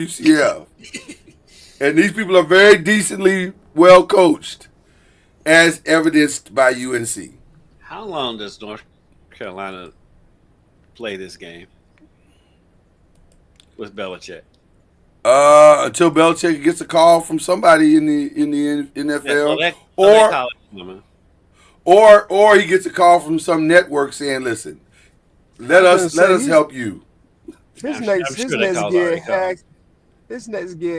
UCF. And these people are very decently well coached, as evidenced by UNC. How long does North Carolina play this game with Belichick? Until Belichick gets a call from somebody in the Yeah, well, NFL, they or call it. Woman. or he gets a call from some network saying, "Listen, I was gonna let say us help you." his I'm next his sure that next call's gig already come.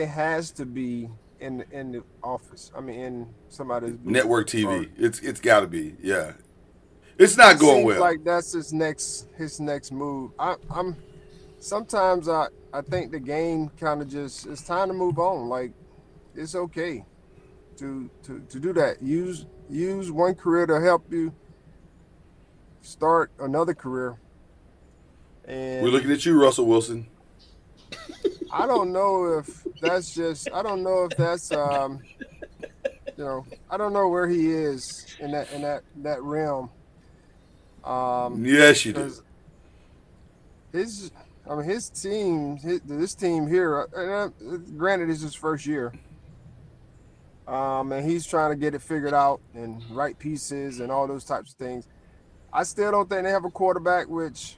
has to be in the office. I mean, in somebody's booth. Network Or TV. It's got to be. Yeah, it's not it going seems well. like that's his next move. I'm sometimes I think the game kind of just it's time to move on. Like it's okay to do that. Use one career to help you start another career. We're And looking at you, Russell Wilson. I don't know if that's just I don't know if that's I don't know where he is in that realm. Yes, you do. Because his I mean this team here. Granted, it's his first year. And he's trying to get it figured out and right pieces and all those types of things. I still don't think they have a quarterback, which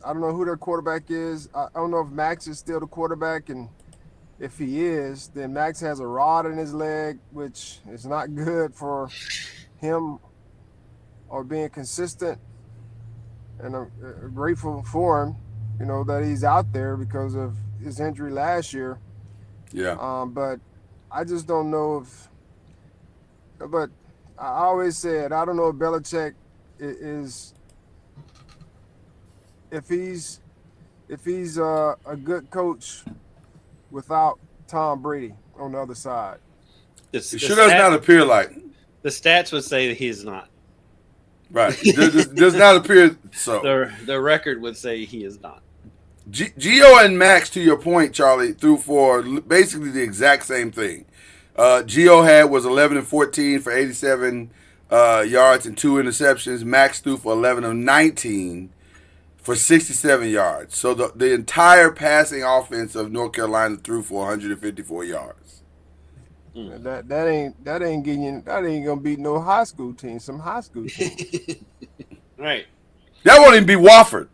I don't know who their quarterback is. I don't know if Max is still the quarterback, and if he is, then Max has a rod in his leg, which is not good for him or being consistent. And I'm grateful for him, that he's out there because of his injury last year. Yeah. But I just don't know if. But I always said I don't know if Belichick is if he's a good coach without Tom Brady on the other side. It sure does not appear like. The stats would say that he is not. Right. Does not appear so. The record would say he is not. Gio and Max, to your point, Charlie, threw for basically the exact same thing. Gio was 11 and 14 for 87 yards and 2 interceptions. Max threw for 11 of 19 for 67 yards. So the entire passing offense of North Carolina threw for 154 yards. That ain't gonna beat no high school team. Some high school team. Right. That won't even be Wofford.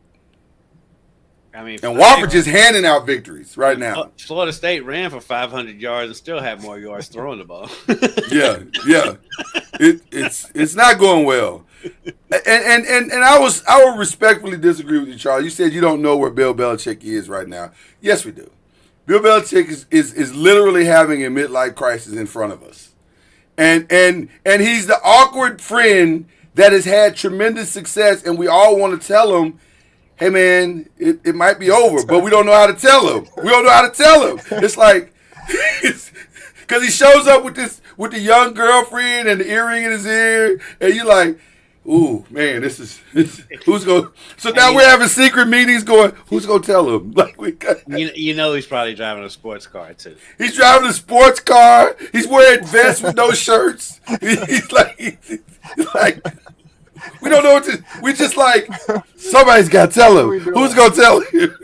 I mean, and Wofford just handing out victories right now. Florida State ran for 500 yards and still had more yards throwing the ball. yeah. It's not going well. And I will respectfully disagree with you, Charlie. You said you don't know where Bill Belichick is right now. Yes, we do. Bill Belichick is literally having a midlife crisis in front of us. And he's the awkward friend that has had tremendous success, and we all want to tell him, hey man, it might be over, but we don't know how to tell him. It's like because he shows up with the young girlfriend and the earring in his ear, and you're like, ooh man, who's going? So now we're having secret meetings going. Who's going to tell him? Like he's probably driving a sports car too. He's driving a sports car. He's wearing vests with no shirts. He's like. We don't know what to. We just like somebody's got to tell him. Who's gonna tell him?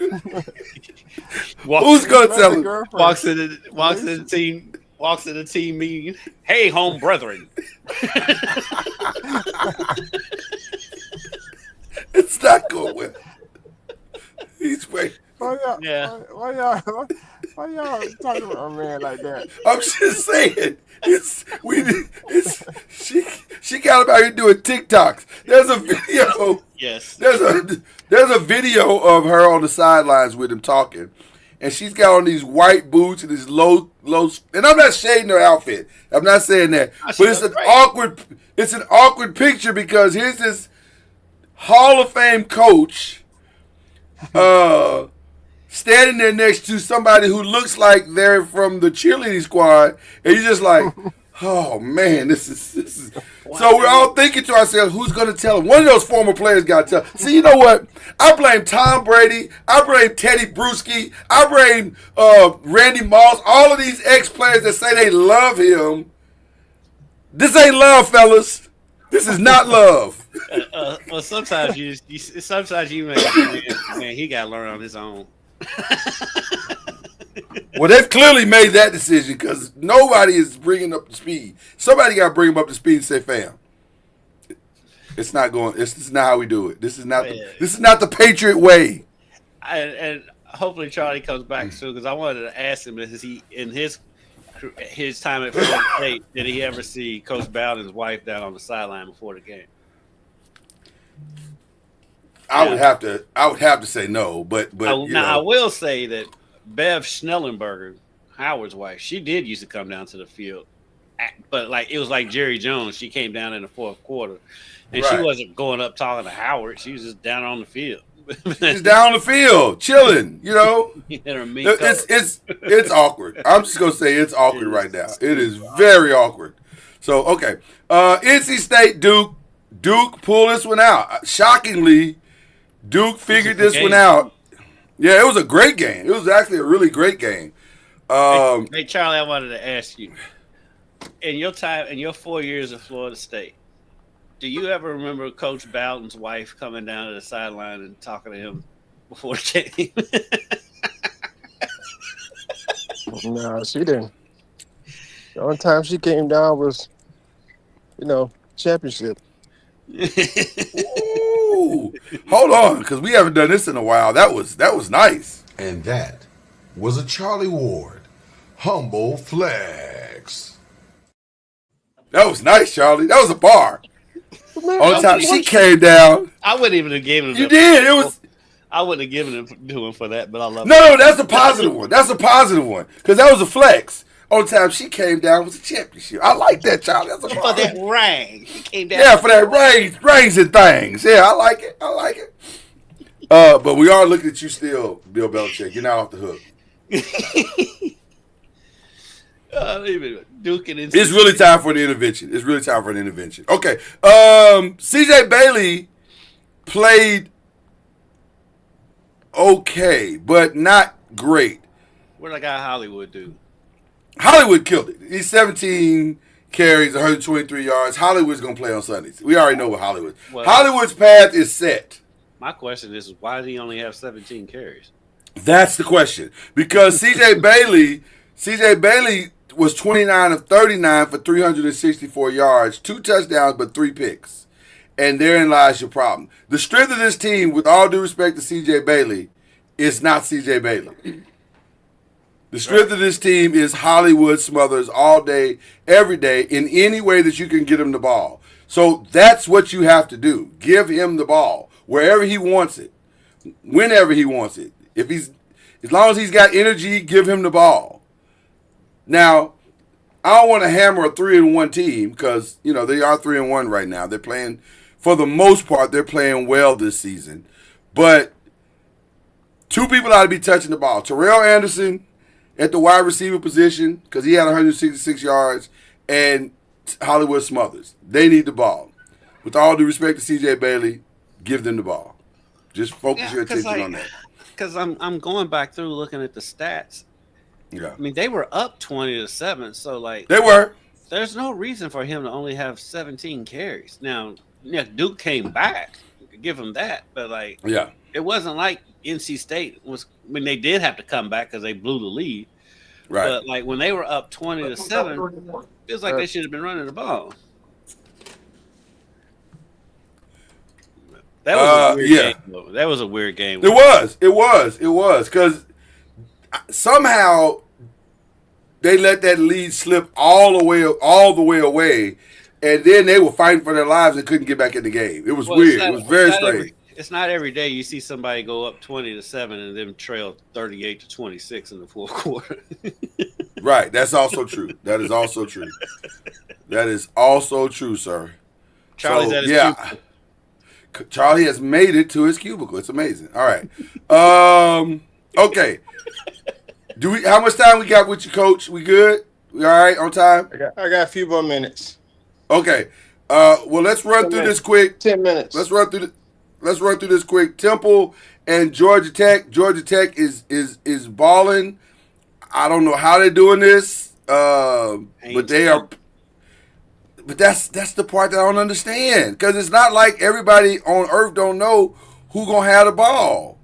Who's gonna tell him? Walks in the team meeting. Hey, home brethren. It's not going well. He's waiting. Why y'all talking about a man like that? I'm just saying. She got about here doing TikToks. There's a video. Yes. There's a video of her on the sidelines with him talking, and she's got on these white boots and this low. And I'm not shading her outfit. I'm not saying that, but it's an awkward picture because here's this Hall of Fame coach, standing there next to somebody who looks like they're from the cheerleading squad, and you're just like, oh man, this is. So we're all thinking to ourselves, who's going to tell him? One of those former players got to tell. See, you know what? I blame Tom Brady. I blame Teddy Bruschi. I blame Randy Moss. All of these ex-players that say they love him. This ain't love, fellas. This is not love. Well, sometimes you man, he got to learn on his own. Well, they've clearly made that decision because nobody is bringing up the speed. Somebody got to bring them up to speed and say, "Fam, it's not going. This is not how we do it. This is not. This is not the Patriot way." And hopefully Charlie comes back soon because I wanted to ask him: Is he in his time at Florida State? Did he ever see Coach Bowden's wife down on the sideline before the game? I would have to say no, but I will say that Bev Schnellenberger, Howard's wife, she did used to come down to the field, but like it was like Jerry Jones. She came down in the fourth quarter, and she wasn't going up talking to Howard. She was just down on the field. She's down on the field, chilling. You know, it's awkward. I'm just gonna say it's awkward right now. It is very awkward. So okay, NC State Duke pulled this one out. Shockingly, Duke figured this one out. Yeah, it was a great game. It was actually a really great game. Hey, Charlie, I wanted to ask you, in your 4 years at Florida State, do you ever remember Coach Bowden's wife coming down to the sideline and talking to him before the game? No, she didn't. The only time she came down was, championship. Ooh, hold on, because we haven't done this in a while. That was nice. And that was a Charlie Ward humble flex. That was nice, Charlie. That was a bar. On time she came down. I wouldn't even have given him. You did. It was. I wouldn't have given it to him for that, but I love it. No, that's a positive one. That's a positive one because that was a flex. On time she came down was a championship. I like that, Charlie. That's a for that ring. She came down. Yeah, for that rings and things. Yeah, I like it. But we are looking at you still, Bill Belichick. You're not off the hook. Duke and it's really time for an intervention. Okay. CJ Bailey played okay, but not great. What did that guy Hollywood do? Hollywood killed it. He's 17 carries, 123 yards. Hollywood's going to play on Sundays. We already know what Hollywood's path is set. My question is, why did he only have 17 carries? That's the question. Because CJ Bailey was 29 of 39 for 364 yards, 2 touchdowns, but 3 picks. And therein lies your problem. The strength of this team, with all due respect to CJ Bailey, is not CJ Bailey. The strength of this team is Hollywood Smothers all day, every day, in any way that you can get him the ball. So that's what you have to do. Give him the ball wherever he wants it, whenever he wants it. As long as he's got energy, give him the ball. Now, I don't want to hammer a 3-1 team because, they are 3-1 right now. They're playing, for the most part, they're playing well this season. But 2 people ought to be touching the ball. Terrell Anderson at the wide receiver position because he had 166 yards, and Hollywood Smothers. They need the ball. With all due respect to CJ Bailey, give them the ball. Just focus your attention on that. Because I'm going back through looking at the stats. Yeah. I mean, they were up 20-7, so they were. There's no reason for him to only have 17 carries. Now, Duke came back. You could give him that, but it wasn't like NC State was when they did have to come back because they blew the lead. Right. But when they were up 20-7, it feels like they should have been running the ball. That was a weird game, though. That was a weird game. It was because somehow they let that lead slip all the way away, and then they were fighting for their lives and couldn't get back in the game. It was weird. It was very strange. It's not every day you see somebody go up 20-7 and then trail 38-26 in the fourth quarter. Right. That's also true. That is also true. That is also true, sir. Charlie's at his cubicle. Charlie has made it to his cubicle. It's amazing. All right. Okay. How much time we got with you, Coach? We good? We all right on time? I got a few more minutes. Okay. Well, let's run through this quick. 10 minutes. Let's run through this quick. Temple and Georgia Tech. Georgia Tech is balling. I don't know how they're doing this, but they are. But that's the part that I don't understand because it's not like everybody on earth don't know who gonna have the ball.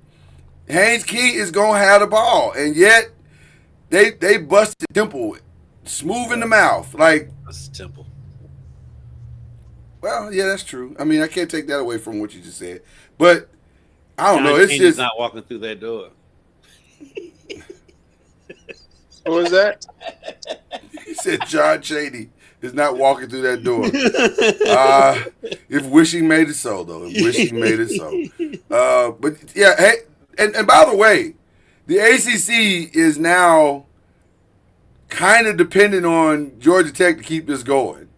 Haynes Key is gonna have the ball, and yet They busted Temple smooth in the mouth. Like, That's Temple. well, yeah, that's true. I mean, I can't take that away from what you just said. But I don't know. John It's Chaney's just not walking through that door. What was that? he said John Chaney is not walking through that door. If wishing made it so, though. If wishing made it so. But yeah, hey, and by the way, the ACC is now kind of dependent on Georgia Tech to keep this going.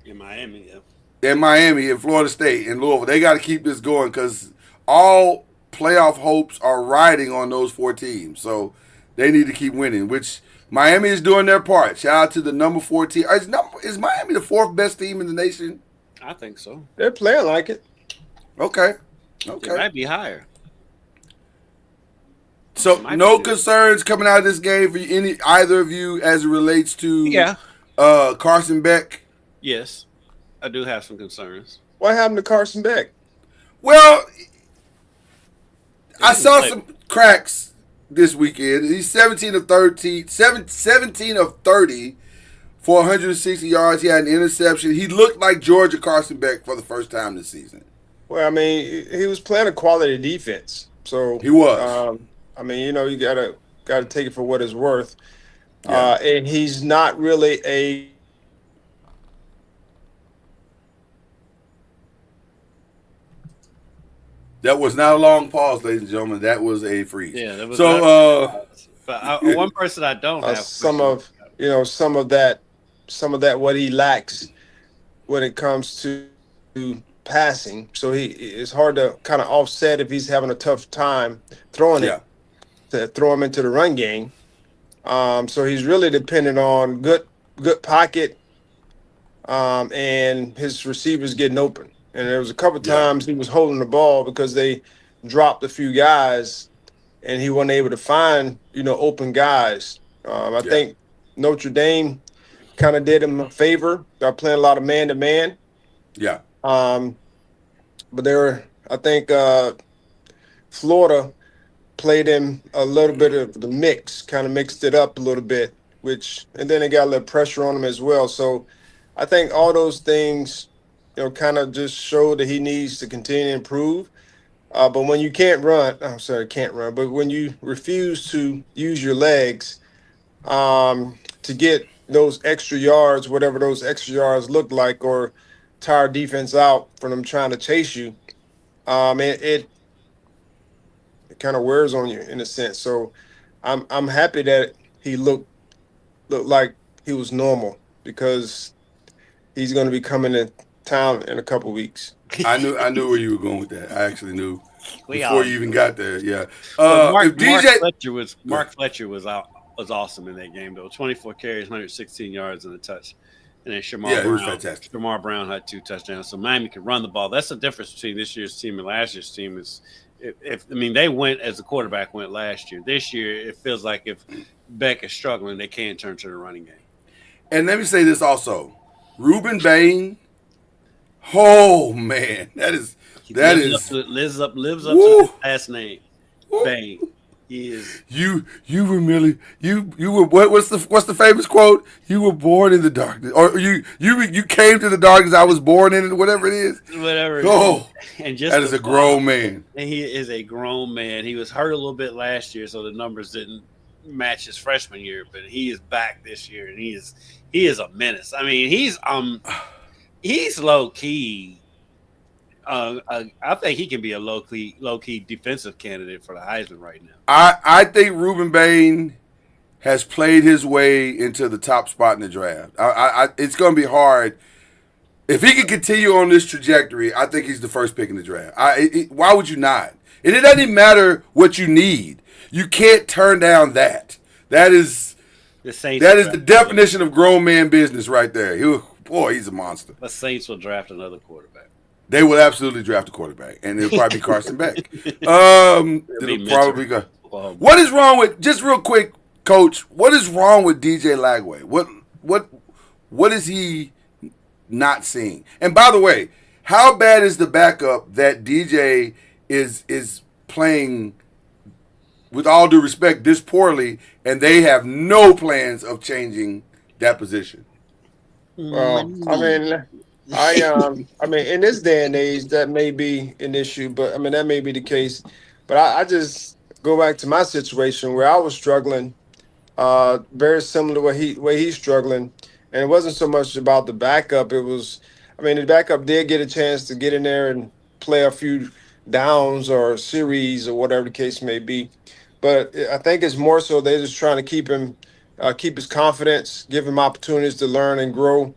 In Miami, yeah. In Miami, in Florida State, in Louisville, they got to keep this going because all playoff hopes are riding on those 4 teams. So they need to keep winning, which Miami is doing their part. Shout out to the number 4 team. Is Miami the 4th best team in the nation? I think so. They're playing like it. Okay. It might be higher. So no concerns coming out of this game for either of you as it relates to Carson Beck? Yes. I do have some concerns. What happened to Carson Beck? Well, I saw some cracks this weekend. He's 17 of 30 for 160 yards. He had an interception. He looked like Georgia Carson Beck for the first time this season. Well, I mean, he was playing a quality defense. So he was. I mean, you know, you gotta take it for what it's worth. Yeah. And he's not really a That was not a long pause, ladies and gentlemen. That was a freeze. Yeah, that was so. But one person I don't have some of that what he lacks when it comes to passing. So it's hard to kind of offset if he's having a tough time throwing it to throw him into the run game. So he's really dependent on good pocket and his receivers getting open. And there was a couple times he was holding the ball because they dropped a few guys and he wasn't able to find, open guys. I think Notre Dame kind of did him a favor by playing a lot of man-to-man. Yeah. But I think Florida played him a little bit of the mix, kind of mixed it up a little bit, and then they got a little pressure on him as well. So I think all those things, kind of just show that he needs to continue to improve. But when you can't run, but when you refuse to use your legs to get those extra yards, whatever those extra yards look like, or tire defense out from them trying to chase you, it kind of wears on you in a sense. So I'm happy that he looked like he was normal because he's going to be coming to town in a couple weeks. I knew where you were going with that. I actually knew before you even got there. Yeah. Mark Fletcher was awesome in that game though. 24 carries, 116 yards and a touch. And then Shamar Brown had 2 touchdowns. So Miami could run the ball. That's the difference between this year's team and last year's team. Is they went as the quarterback went last year. This year it feels like if Beck is struggling, they can't turn to the running game. And let me say this also, Ruben Bain. Oh man, lives up to his last name. Bain. He is. You were merely you were what's the famous quote? You were born in the darkness, or you came to the darkness. I was born in it. Whatever it is. Whatever. And just that is a grown man. And he is a grown man. He was hurt a little bit last year, so the numbers didn't match his freshman year. But he is back this year, and he is a menace. I mean, he's low key. I think he can be a low key defensive candidate for the Heisman right now. I think Ruben Bain has played his way into the top spot in the draft. It's going to be hard if he can continue on this trajectory. I think he's the first pick in the draft. Why would you not? And it doesn't even matter what you need. You can't turn down that. That is the definition of grown man business right there. He's a monster. The Saints will draft another quarterback. They will absolutely draft a quarterback, and it'll probably be Carson Beck. It'll probably go. What is wrong with, just real quick, Coach? What is wrong with DJ Lagway? What is he not seeing? And by the way, how bad is the backup that DJ is playing with all due respect, this poorly, and they have no plans of changing that position. Well, Money. I mean, in this day and age, that may be an issue, but I mean, that may be the case. But I just go back to my situation where I was struggling, very similar to what he's struggling, and it wasn't so much about the backup. It was, I mean, the backup did get a chance to get in there and play a few downs or series or whatever the case may be. But I think it's more so they're just trying to keep him, keep his confidence, give him opportunities to learn and grow,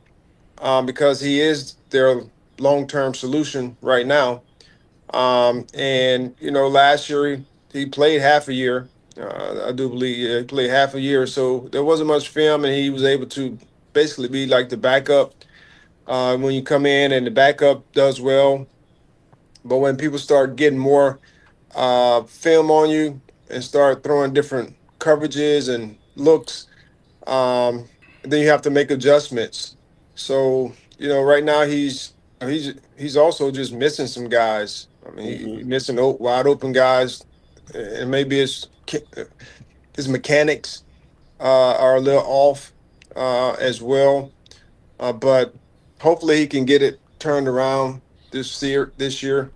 because he is their long term solution right now. And last year he played half a year. I do believe he played half a year, so there wasn't much film, and he was able to basically be like the backup. When you come in and the backup does well, but when people start getting more film on you and start throwing different coverages and looks, then you have to make adjustments. So right now he's also just missing some guys. I mean, he's missing wide open guys, and maybe his mechanics are a little off as well. But hopefully he can get it turned around this year.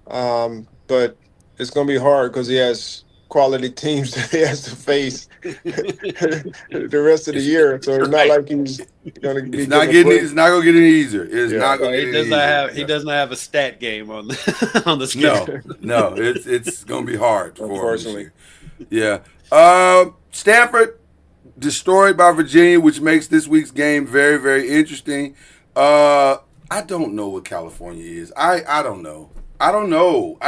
But it's going to be hard because he has quality teams that he has to face the rest of the year. So it's not like he's going to be. It's not going to get any easier. It's not going to He get does any not easier. have. He does not have a stat game on the on the schedule. No, it's going to be hard for him. Unfortunately. Yeah. Stanford destroyed by Virginia, which makes this week's game very, very interesting. I don't know what California is. I don't know. I don't know.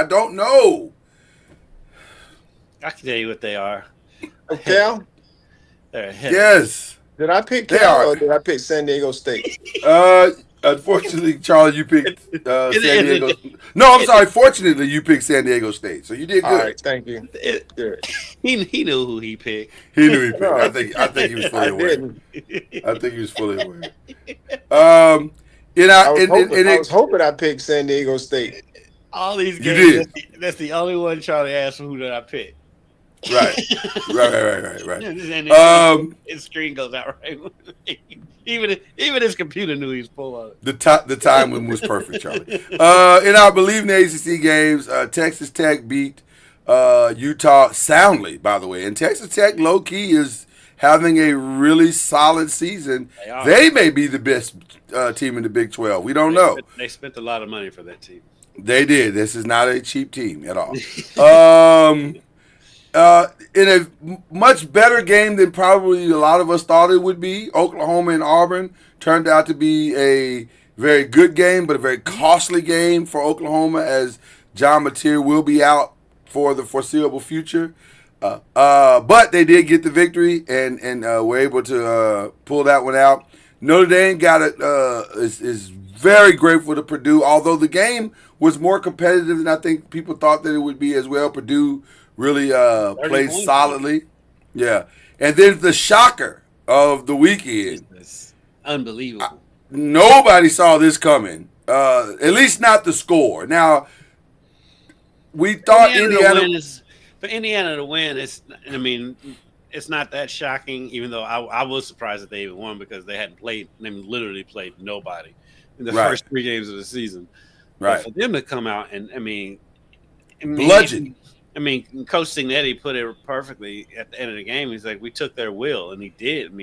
I can tell you what they are. Cal? They're ahead. Yes. Did I pick They Cal are. or did I pick San Diego State? Unfortunately, Charlie, you picked San Diego. No, I'm sorry. Fortunately, you picked San Diego State, so you did good. All right, thank you. Good. He knew who he picked. He knew he picked. No, I think he was fully I aware. didn't. I think he was fully aware. I I was hoping I picked San Diego State. All these You games. did. That's the only one Charlie asked who did I pick. right. And his screen goes out right. Even his computer knew he was full of it. The time was perfect, Charlie. In our Believe in the ACC games, Texas Tech beat Utah soundly, by the way. And Texas Tech, low key, is having a really solid season. They may be the best team in the Big 12. We don't know. They spent a lot of money for that team. They did. This is not a cheap team at all. In a much better game than probably a lot of us thought it would be, Oklahoma and Auburn turned out to be a very good game, but a very costly game for Oklahoma, as John Mateer will be out for the foreseeable future. But they did get the victory and were able to pull that one out. Notre Dame is very grateful to Purdue, although the game was more competitive than I think people thought that it would be as well. Purdue really played solidly. Yeah. And then the shocker of the weekend. It's unbelievable. Nobody saw this coming, at least not the score. Now, we thought Indiana for Indiana to win, it's not that shocking, even though I was surprised that they even won because they hadn't played, they literally played nobody in the first 3 games of the season. Right. But for them to come out and bludgeon. Coach Signetti put it perfectly at the end of the game. He's like, we took their will, and he did.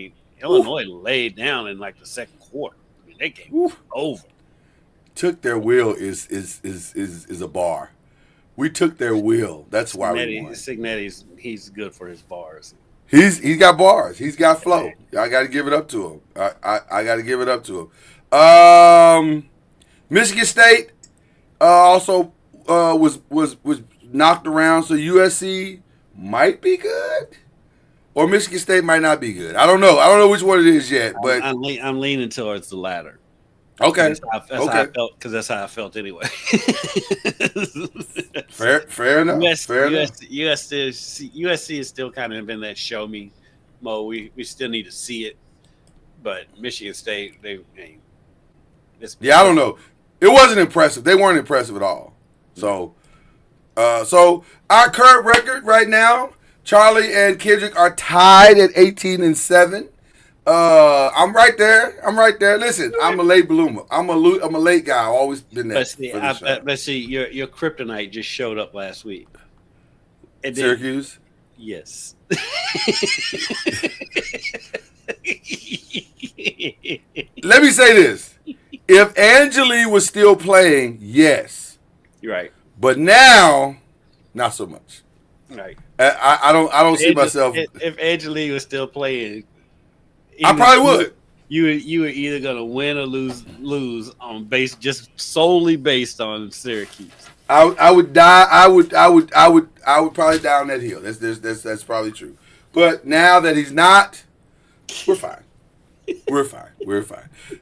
Illinois laid down in like the second quarter. That game was over. Took their will is a bar. We took their will. That's why we won. Signetti's he's good for his bars. He's got bars. He's got flow. I got to give it up to him. I got to give it up to him. Michigan State also was knocked around, so USC might be good, or Michigan State might not be good. I don't know. I don't know which one it is yet, but I'm leaning towards the latter. Okay, that's how I felt, because that's how I felt anyway. Fair enough. USC is still kind of in that show me mode. We still need to see it, but Michigan State, I don't know. It wasn't impressive. They weren't impressive at all. So our current record right now, Charlie and Kendrick are tied at 18-7. I'm right there. Listen, I'm a late bloomer. I'm a late guy. I've always been that for the show. But see, your kryptonite just showed up last week. And then, Syracuse? yes. Let me say this. If Angeli was still playing, yes. You're right. But now, not so much. Right. I don't see myself. If Angeli was still playing, I probably would. You were either gonna win or lose on just solely based on Syracuse. I would die. I would probably die on that hill. That's probably true. But now that he's not, we're fine. We're fine.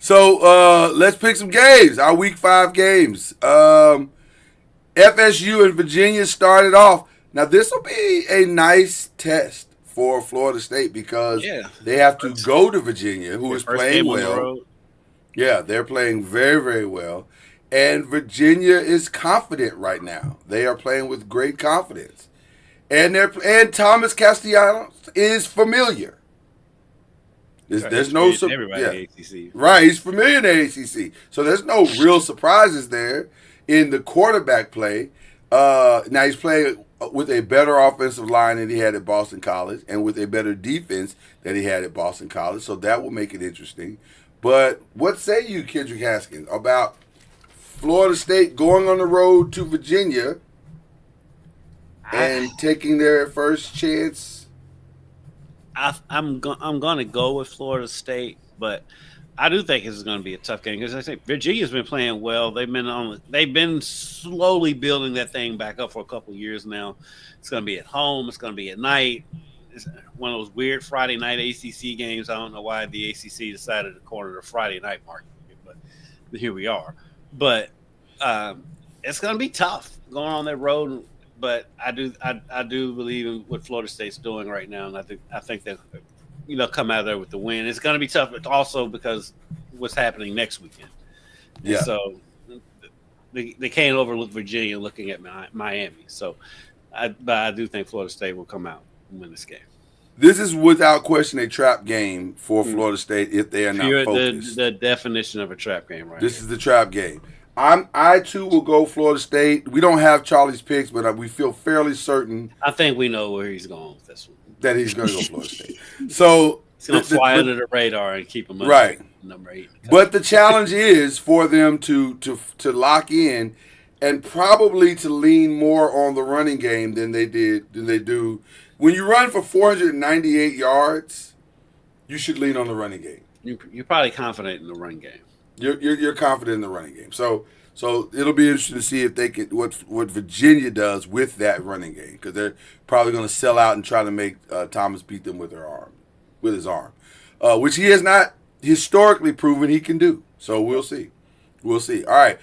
So let's pick some games. Our Week 5 games. FSU and Virginia started off. Now this will be a nice test for Florida State because they have to go to Virginia, who is playing well. Yeah, they're playing very, very well. And Virginia is confident right now. They are playing with great confidence. And Thomas Castellanos is familiar. There's no everybody in the ACC. Right, he's familiar in the ACC. So there's no real surprises there in the quarterback play. Now he's playing with a better offensive line than he had at Boston College and with a better defense than he had at Boston College. So that will make it interesting. But what say you, Kendrick Haskins, about Florida State going on the road to Virginia and taking their first chance? I'm going to go with Florida State, but I do think this is going to be a tough game because I think Virginia's been playing well. They've been slowly building that thing back up for a couple of years now. It's going to be at home. It's going to be at night. It's one of those weird Friday night ACC games. I don't know why the ACC decided to corner the Friday night market, but here we are. But it's going to be tough going on that road. But I do believe in what Florida State's doing right now, and I think that come out of there with the win. It's going to be tough, but also because what's happening next weekend. Yeah. So they can't overlook Virginia looking at Miami. So, but I do think Florida State will come out and win this game. This is without question a trap game for Florida State if they are not focused. The definition of a trap game, right? This is the trap game. I too will go Florida State. We don't have Charlie's picks, but we feel fairly certain. I think we know where he's going with this one. That he's going to go Florida State. So he's going to fly under the radar and keep him right. Number 8. But the challenge is for them to lock in and probably to lean more on the running game than they do. When you run for 498 yards, you should lean on the running game. You're probably confident in the running game. You're confident in the running game. So it'll be interesting to see if they can what Virginia does with that running game because they're probably going to sell out and try to make Thomas beat them with his arm, which he has not historically proven he can do. So we'll see. All right.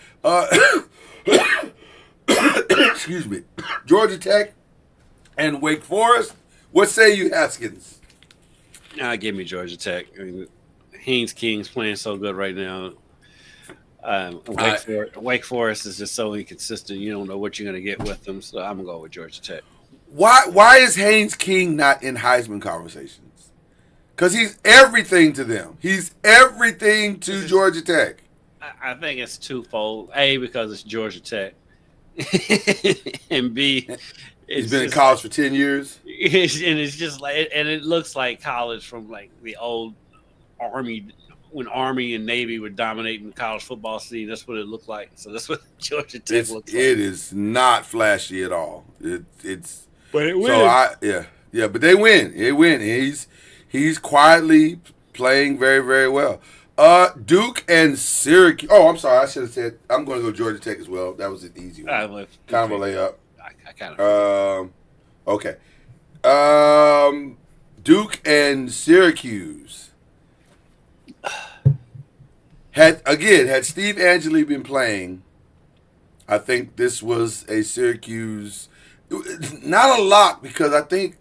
Excuse me. Georgia Tech and Wake Forest. What say you, Haskins? Give me Georgia Tech. I mean, Haynes King's playing so good right now. Wake Forest is just so inconsistent. You don't know what you're going to get with them. So I'm going to go with Georgia Tech. Why is Haynes King not in Heisman conversations? Because he's everything to them. He's everything to Georgia Tech. I think it's twofold. A, because it's Georgia Tech. And B, he's been in college for 10 years. And it's just like, and it looks like college from like the old Army, when Army and Navy were dominating the college football scene. That's what it looked like. So that's what Georgia Tech looks like. It is not flashy at all. It's but it wins. So but they win. They win. He's quietly playing very, very well. Duke and Syracuse. Oh, I'm sorry. I should have said I'm going to go Georgia Tech as well. That was an easy one. Kind of a layup. I kind of. Okay. Duke and Syracuse. Had Steve Angeli been playing, I think this was a Syracuse, not a lock because I think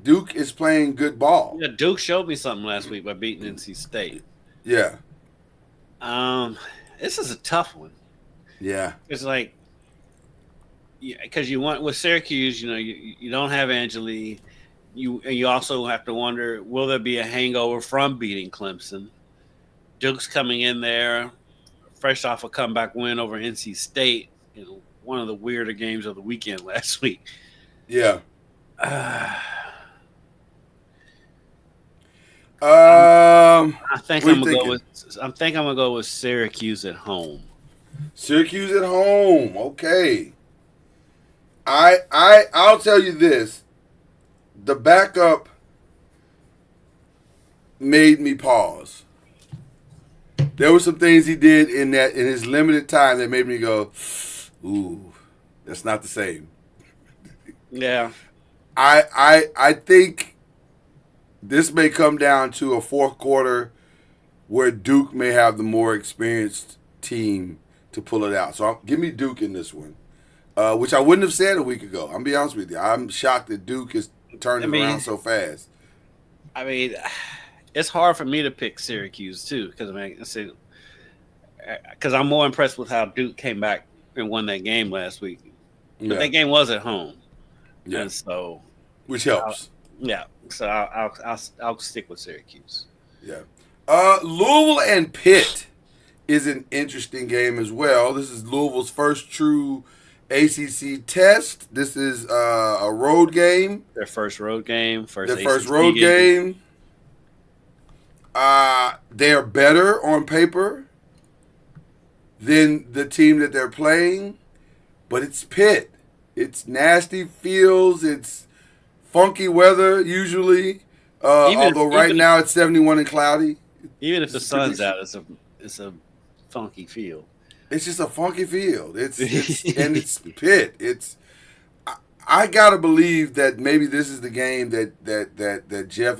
Duke is playing good ball. Yeah, Duke showed me something last week by beating NC State. Yeah. This is a tough one. Yeah. It's like, because you want with Syracuse, you don't have Angeli. you also have to wonder, will there be a hangover from beating Clemson? Duke's coming in there fresh off a comeback win over NC State in one of the weirder games of the weekend last week. Yeah. I think what I'm are gonna you go thinking? I'm gonna go with Syracuse at home. Syracuse at home. Okay. I'll tell you this. The backup made me pause. There were some things he did in his limited time that made me go, ooh, that's not the same. Yeah. I think this may come down to a fourth quarter where Duke may have the more experienced team to pull it out. So give me Duke in this one, which I wouldn't have said a week ago. I'm gonna be honest with you. I'm shocked that Duke has turned it around so fast. I mean, it's hard for me to pick Syracuse too because I'm more impressed with how Duke came back and won that game last week. But that game was at home, and so which helps. So I'll stick with Syracuse. Yeah. Louisville and Pitt is an interesting game as well. This is Louisville's first true ACC test. This is a road game. Their first road game. Their first road game. They are better on paper than the team that they're playing, but it's Pitt. It's nasty fields. It's funky weather usually. Although right now it's 71 and cloudy. Even if the sun's out, it's a funky field. It's just a funky field. It's and it's Pitt. I gotta believe that maybe this is the game that Jeff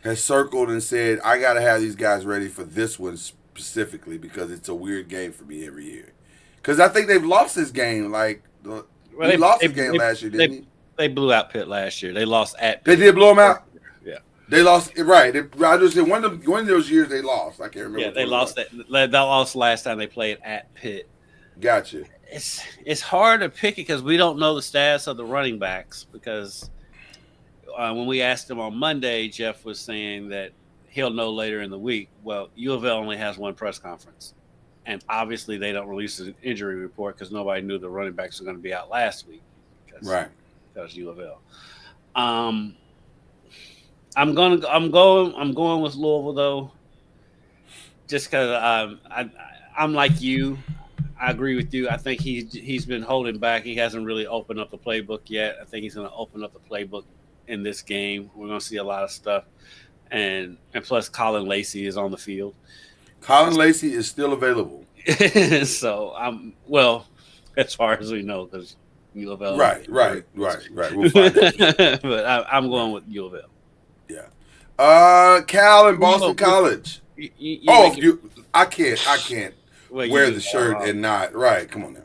has circled and said, I gotta have these guys ready for this one specifically because it's a weird game for me every year. Because I think they've lost this game. They lost this game last year, didn't he? They blew out Pitt last year. They lost at Pitt. They did blow them out? Yeah. They lost, right. I just said one of those years they lost. I can't remember. Yeah, they lost that. They lost last time they played at Pitt. Gotcha. It's hard to pick it because we don't know the status of the running backs because when we asked him on Monday, Jeff was saying that he'll know later in the week. Well, U of L only has one press conference. And obviously they don't release an injury report because nobody knew the running backs were going to be out last week. Right. Because U of L. I'm going with Louisville though, just because I'm like you. I agree with you. I think he's been holding back. He hasn't really opened up the playbook yet. I think he's going to open up the playbook in this game. We're going to see a lot of stuff, and plus Colin Lacey is on the field. Colin Lacey is still available. So as far as we know, because U of L. Right. We'll find out. But I'm going with U of L. Yeah. Cal and Boston College. I can't wear the shirt and not. Right. Come on now.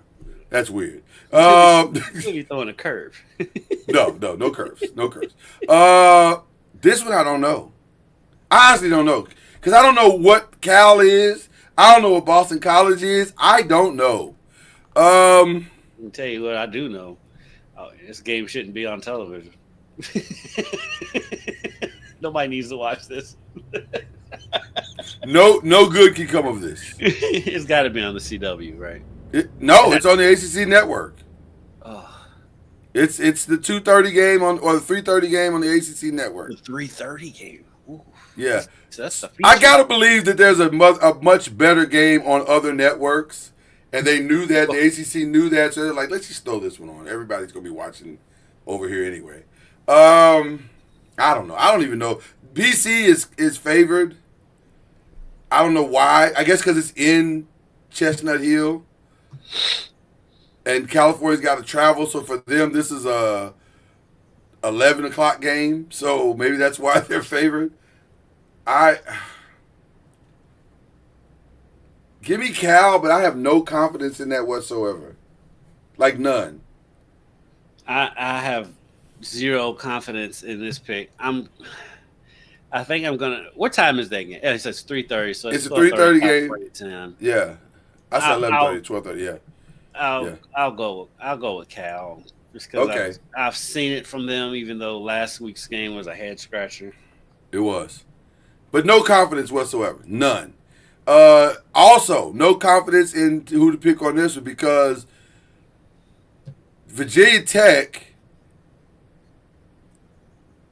That's weird. You're throwing a curve. No curves. This one I don't know. I honestly don't know. Because I don't know what Cal is. I don't know what Boston College is. I don't know. I'll tell you what I do know. This game shouldn't be on television. Nobody needs to watch this. No good can come of this. It's got to be on the CW, right? It's on the ACC network. Oh. It's the 2:30 game or the 3:30 game on the ACC network. The 3:30 game. Ooh. Yeah. So that's the feature. I gotta believe that there's a much better game on other networks, and they knew that. The ACC knew that, so they're like, let's just throw this one on. Everybody's gonna be watching over here anyway. I don't know. I don't even know. BC is favored. I don't know why. I guess because it's in Chestnut Hill, and California's got to travel. So for them, this is a 11 o'clock game. So maybe that's why they're favored. Give me Cal, but I have no confidence in that whatsoever. Like none. I have zero confidence in this pick. I think I'm gonna. What time is that game? It says 3:30. So it's a 3:30 game. Time. Yeah, I said 11:30, 12:30. Yeah. I'll go with Cal. Just because Okay. I've seen it from them, even though last week's game was a head scratcher. It was. But no confidence whatsoever. None. Also, no confidence in who to pick on this one because Virginia Tech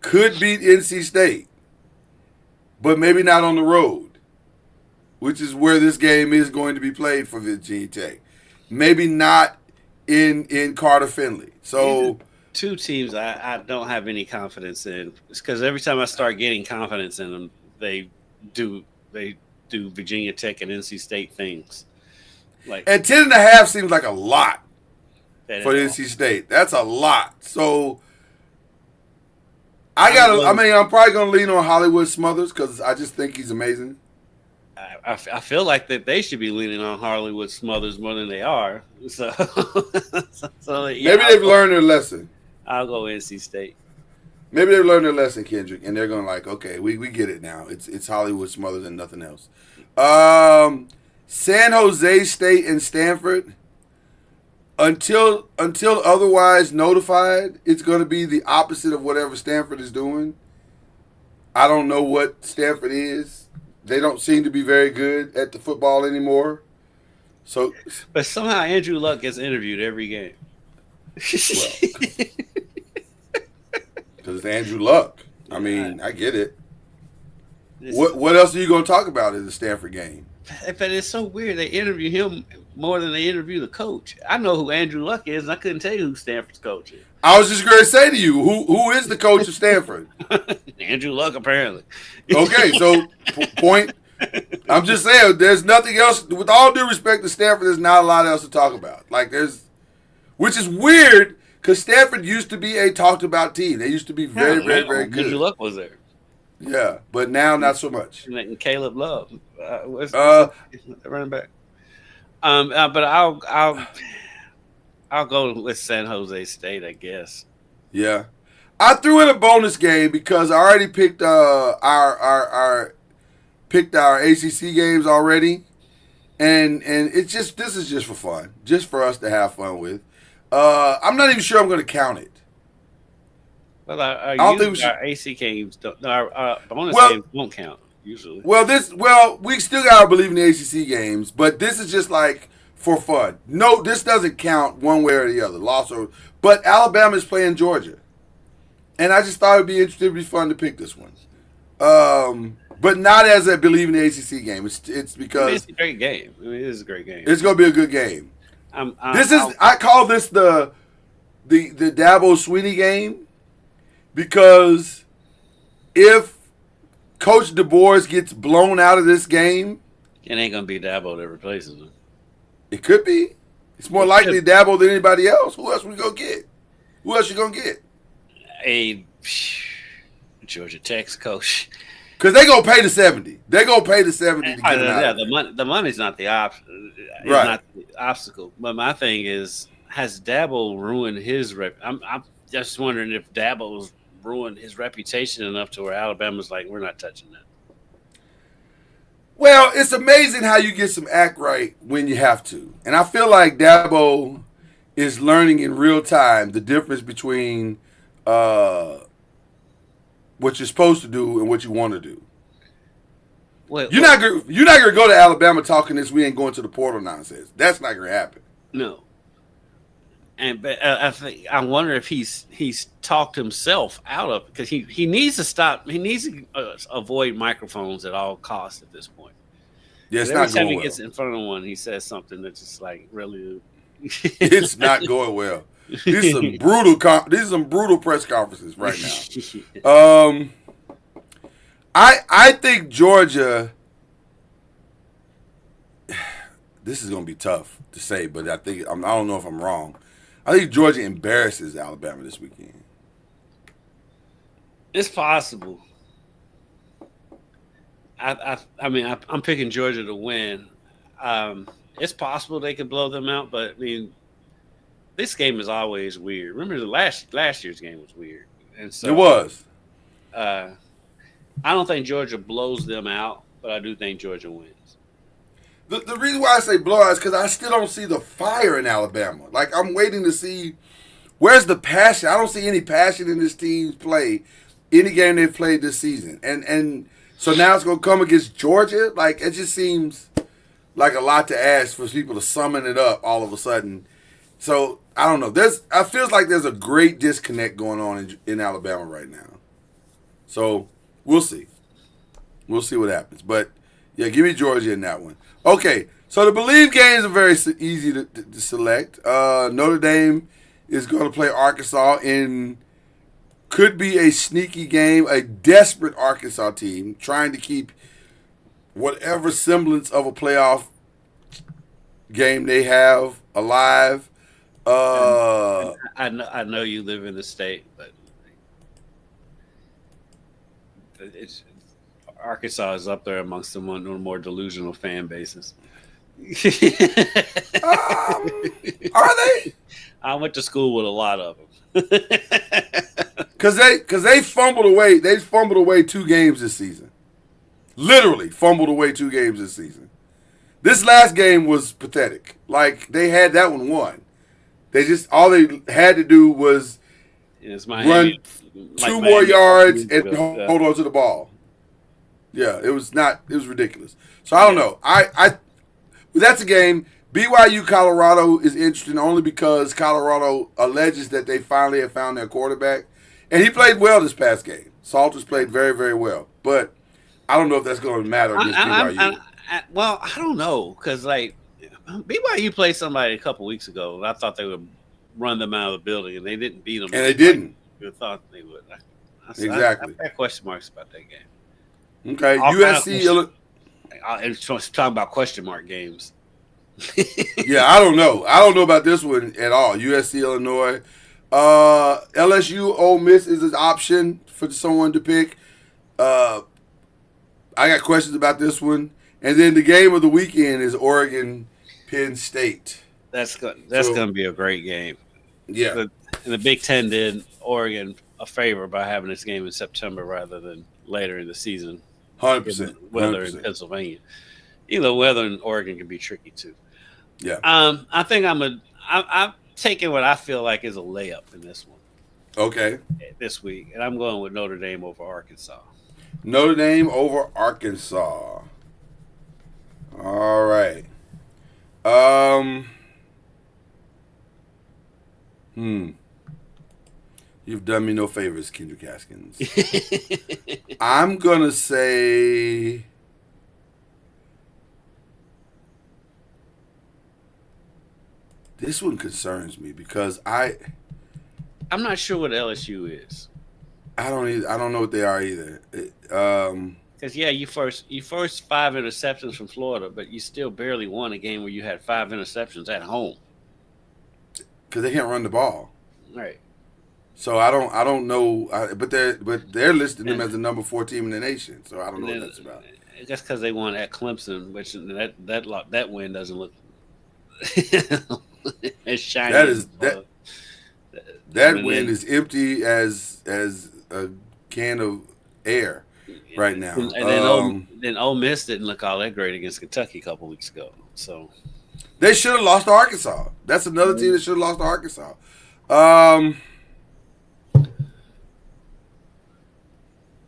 could beat NC State, but maybe not on the road, which is where this game is going to be played for Virginia Tech. Maybe not in Carter Finley. So two teams I don't have any confidence in. It's because every time I start getting confidence in them, they do Virginia Tech and NC State things. Like, and 10.5 seems like a lot for all. NC State. That's a lot. So I'm probably gonna lean on Hollywood Smothers because I just think he's amazing. I feel like that they should be leaning on Hollywood Smothers more than they are. So, yeah, maybe they've learned their lesson. I'll go NC State. Maybe they've learned their lesson, Kendrick, and they're going like, okay, we get it now. It's Hollywood Smothers and nothing else. San Jose State and Stanford, until otherwise notified, it's going to be the opposite of whatever Stanford is doing. I don't know what Stanford is. They don't seem to be very good at the football anymore. So, but somehow Andrew Luck gets interviewed every game. Because it's Andrew Luck. I mean, I get it. What else are you going to talk about in the Stanford game? But it's so weird. They interview him more than they interview the coach. I know who Andrew Luck is, and I couldn't tell you who Stanford's coach is. I was just going to say to you, who is the coach of Stanford? Andrew Luck, apparently. Okay, so point. I'm just saying, there's nothing else. With all due respect to Stanford, there's not a lot else to talk about. Which is weird because Stanford used to be a talked about team. They used to be very good. Andrew Luck was there. Yeah, but now not so much. And Caleb Love, running back. But I'll go with San Jose State, I guess. Yeah, I threw in a bonus game because I already picked our ACC games already, and it's just this is just for fun, just for us to have fun with. I'm not even sure I'm going to count it. Well, our AC games, our bonus games don't count usually. Well, we still gotta believe in the ACC games, but this is just like for fun. No, this doesn't count one way or the other, loss or. But Alabama is playing Georgia, and I just thought it'd be fun to pick this one. But not as a believe in the ACC game. It's because it's a great game. I mean, it is a great game. It's gonna be a good game. I call this the Dabo Sweeney game. Because if Coach DeBoer gets blown out of this game, it ain't gonna be Dabo that replaces him. It could be. It's more likely Dabo than anybody else. Who else we gonna get? Who else you gonna get? A Georgia Tech's coach. Because they gonna pay the 70. They gonna pay the 70 to get him out. Yeah, the money's not the option. Right. Not the obstacle. But my thing is, has Dabo ruined his rep? I'm just wondering if Dabo's ruined his reputation enough to where Alabama's like, we're not touching that. Well, it's amazing how you get some act right when you have to. And I feel like Dabo is learning in real time the difference between what you're supposed to do and what you want to do. You're not gonna go to Alabama talking this we ain't going to the portal nonsense. That's not gonna happen. No. But I wonder if he's talked himself out of it because he needs to stop. He needs to avoid microphones at all costs at this point. Yeah, it's every not time going he gets in front of one, he says something that's just like really. It's not going well. These are some brutal press conferences right now. I think Georgia. This is going to be tough to say, but I don't know if I'm wrong. I think Georgia embarrasses Alabama this weekend. It's possible. I'm picking Georgia to win. It's possible they could blow them out, but I mean, this game is always weird. Remember the last year's game was weird, and so it was. I don't think Georgia blows them out, but I do think Georgia wins. The reason why I say blowout is because I still don't see the fire in Alabama. Like, I'm waiting to see Where's the passion? I don't see any passion in this team's play, any game they've played this season. And so now it's going to come against Georgia? Like, it just seems like a lot to ask for people to summon it up all of a sudden. So, I don't know. I feels like there's a great disconnect going on in Alabama right now. So, we'll see. We'll see what happens. But, yeah, give me Georgia in that one. Okay, so the BLEAV games are very easy to select. Notre Dame is going to play Arkansas in could be a sneaky game, a desperate Arkansas team trying to keep whatever semblance of a playoff game they have alive. I know you live in the state, but Arkansas is up there amongst the more delusional fan bases. Are they? I went to school with a lot of them. Because they fumbled away. They fumbled away 2 games this season. Literally fumbled away 2 games this season. This last game was pathetic. Like, they had that one won. They just all they had to do was run 2 more yards and hold on to the ball. Yeah, it was ridiculous. So I don't know. That's a game. BYU Colorado is interesting only because Colorado alleges that they finally have found their quarterback. And he played well this past game. Salters played very, very well. But I don't know if that's going to matter against BYU. I don't know. Because, like, BYU played somebody a couple weeks ago, and I thought they would run them out of the building, and they didn't beat them. And they didn't. I thought they would. Exactly. I have question marks about that game. Okay, USC. And talking about question mark games. Yeah, I don't know. I don't know about this one at all. USC, Illinois. LSU, Ole Miss is an option for someone to pick. I got questions about this one. And then the game of the weekend is Oregon, Penn State. That's going to be a great game. Yeah. And the Big Ten did Oregon a favor by having this game in September rather than later in the season. 100%. Weather in Pennsylvania. Either weather in Oregon can be tricky too. Yeah. I think I'm taking what I feel like is a layup in this one. Okay. This week. And I'm going with Notre Dame over Arkansas. Notre Dame over Arkansas. All right. You've done me no favors, Kendrick Haskins. I'm going to say this one concerns me because I'm not sure what LSU is. I don't know what they are either. Because you forced 5 interceptions from Florida, but you still barely won a game where you had 5 interceptions at home. Because they can't run the ball. Right. So I don't know, but they're listing them as the number 4 team in the nation. So I don't know what that's about. That's because they won at Clemson, which that win doesn't look as shiny. That win is empty as a can of air right now. And then Ole Miss didn't look all that great against Kentucky a couple weeks ago. So they should have lost to Arkansas. That's another team that should have lost to Arkansas.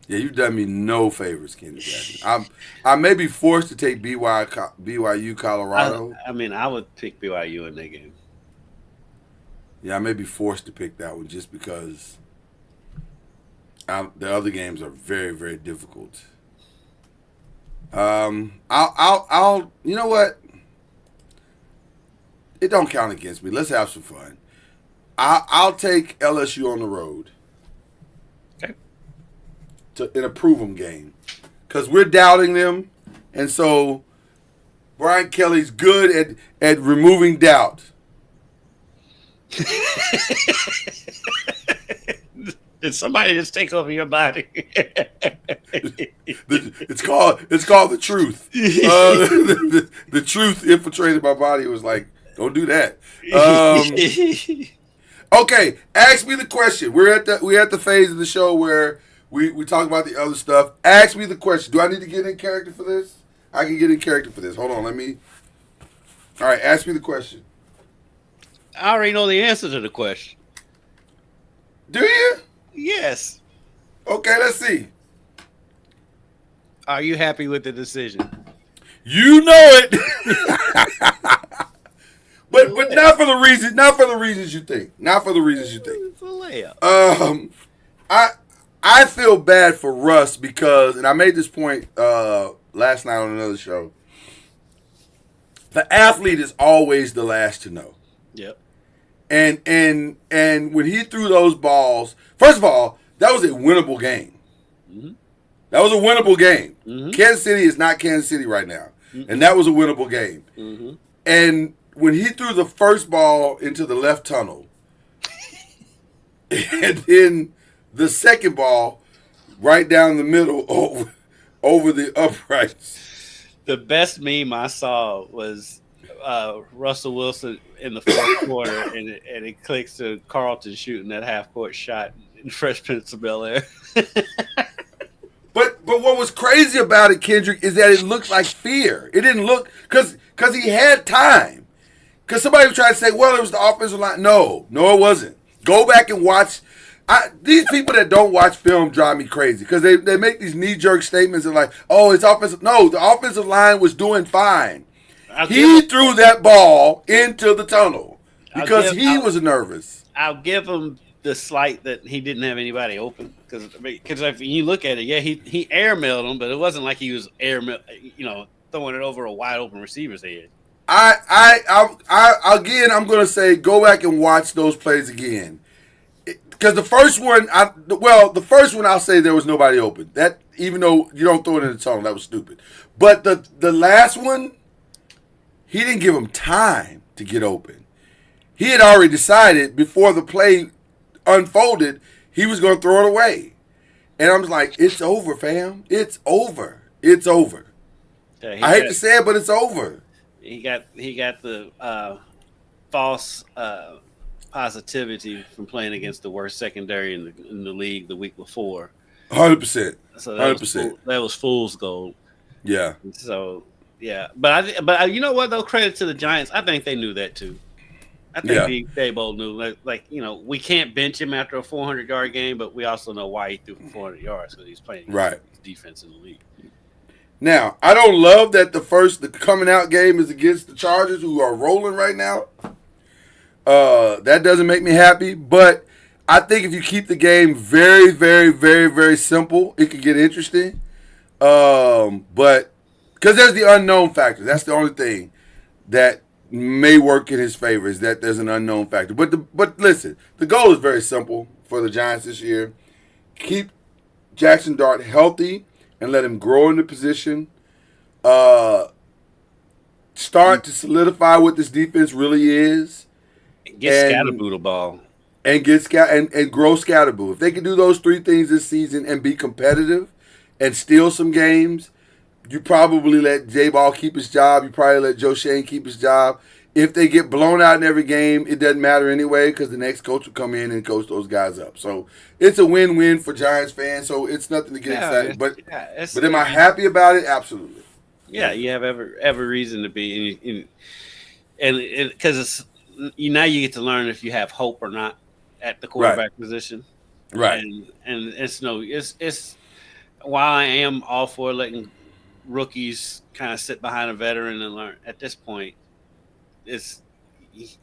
Yeah, you've done me no favors, Kendrick Jackson. I may be forced to take BYU Colorado. I would pick BYU in that game. Yeah, I may be forced to pick that one just because the other games are very, very difficult. I'll you know what? It don't count against me. Let's have some fun. I'll take LSU on the road. Okay. In a prove 'em game. Because we're doubting them. And so Brian Kelly's good at removing doubt. Did somebody just take over your body? It's called the truth. The truth infiltrated my body. It was like, don't do that. Okay, ask me the question. We're at the phase of the show where we talk about the other stuff. Ask me the question. Do I need to get in character for this? I can get in character for this. Hold on, All right, ask me the question. I already know the answer to the question. Do you? Yes. Okay, let's see. Are you happy with the decision? You know it. But not for the reasons you think. Not for the reasons you think. It's a layup. I I feel bad for Russ because, and I made this point last night on another show. The athlete is always the last to know. Yep. And when he threw those balls, first of all, that was a winnable game. Mm-hmm. That was a winnable game. Mm-hmm. Kansas City is not Kansas City right now, and that was a winnable game. Mm-hmm. And when he threw the first ball into the left tunnel, and then the second ball right down the middle over the uprights. The best meme I saw was Russell Wilson in the fourth quarter, and it clicks to Carlton shooting that half-court shot in Fresh Prince of Bel-Air. But what was crazy about it, Kendrick, is that it looked like fear. It didn't look because he had time. Because somebody was trying to say, well, it was the offensive line. No, it wasn't. Go back and watch. These people that don't watch film drive me crazy because they make these knee-jerk statements and like, oh, it's offensive. No, the offensive line was doing fine. He threw that ball into the tunnel because he was nervous. I'll give him the slight that he didn't have anybody open because if you look at it, yeah, he airmailed him, but it wasn't like he was throwing it over a wide open receiver's head. Again, I'm going to say go back and watch those plays again. Because the first one, I'll say there was nobody open. That, even though you don't throw it in the tunnel, that was stupid. But the last one, he didn't give him time to get open. He had already decided before the play unfolded, he was going to throw it away. And I'm like, it's over, fam. It's over. It's over. Yeah, I hate to say it, but it's over. He got the false positivity from playing against the worst secondary in the league the week before. 100%. So that 100%. That was fool's gold. Yeah. So yeah, but you know what though? Credit to the Giants. I think they knew that too. I think Dabo knew, we can't bench him after a 400-yard game, but we also know why he threw for 400 yards because he's playing defense in the league. Now, I don't love that the coming out game is against the Chargers, who are rolling right now. That doesn't make me happy, but I think if you keep the game very, very, very, very simple, it could get interesting. But because there's the unknown factor, that's the only thing that may work in his favor is that there's an unknown factor. But listen, the goal is very simple for the Giants this year: keep Jackson Dart healthy and let him grow in the position. Start to solidify what this defense really is. Get Scatterboo the ball. And and grow Scatterboo. If they can do those three things this season and be competitive and steal some games, you probably let J-Ball keep his job. You probably let Joe Shane keep his job. If they get blown out in every game, it doesn't matter anyway because the next coach will come in and coach those guys up. So it's a win-win for Giants fans. So it's nothing to get excited. But am I happy about it? Absolutely. Yeah, you have every reason to be, and because now you get to learn if you have hope or not at the quarterback position. Right. And it's while I am all for letting rookies kind of sit behind a veteran and learn, at this point,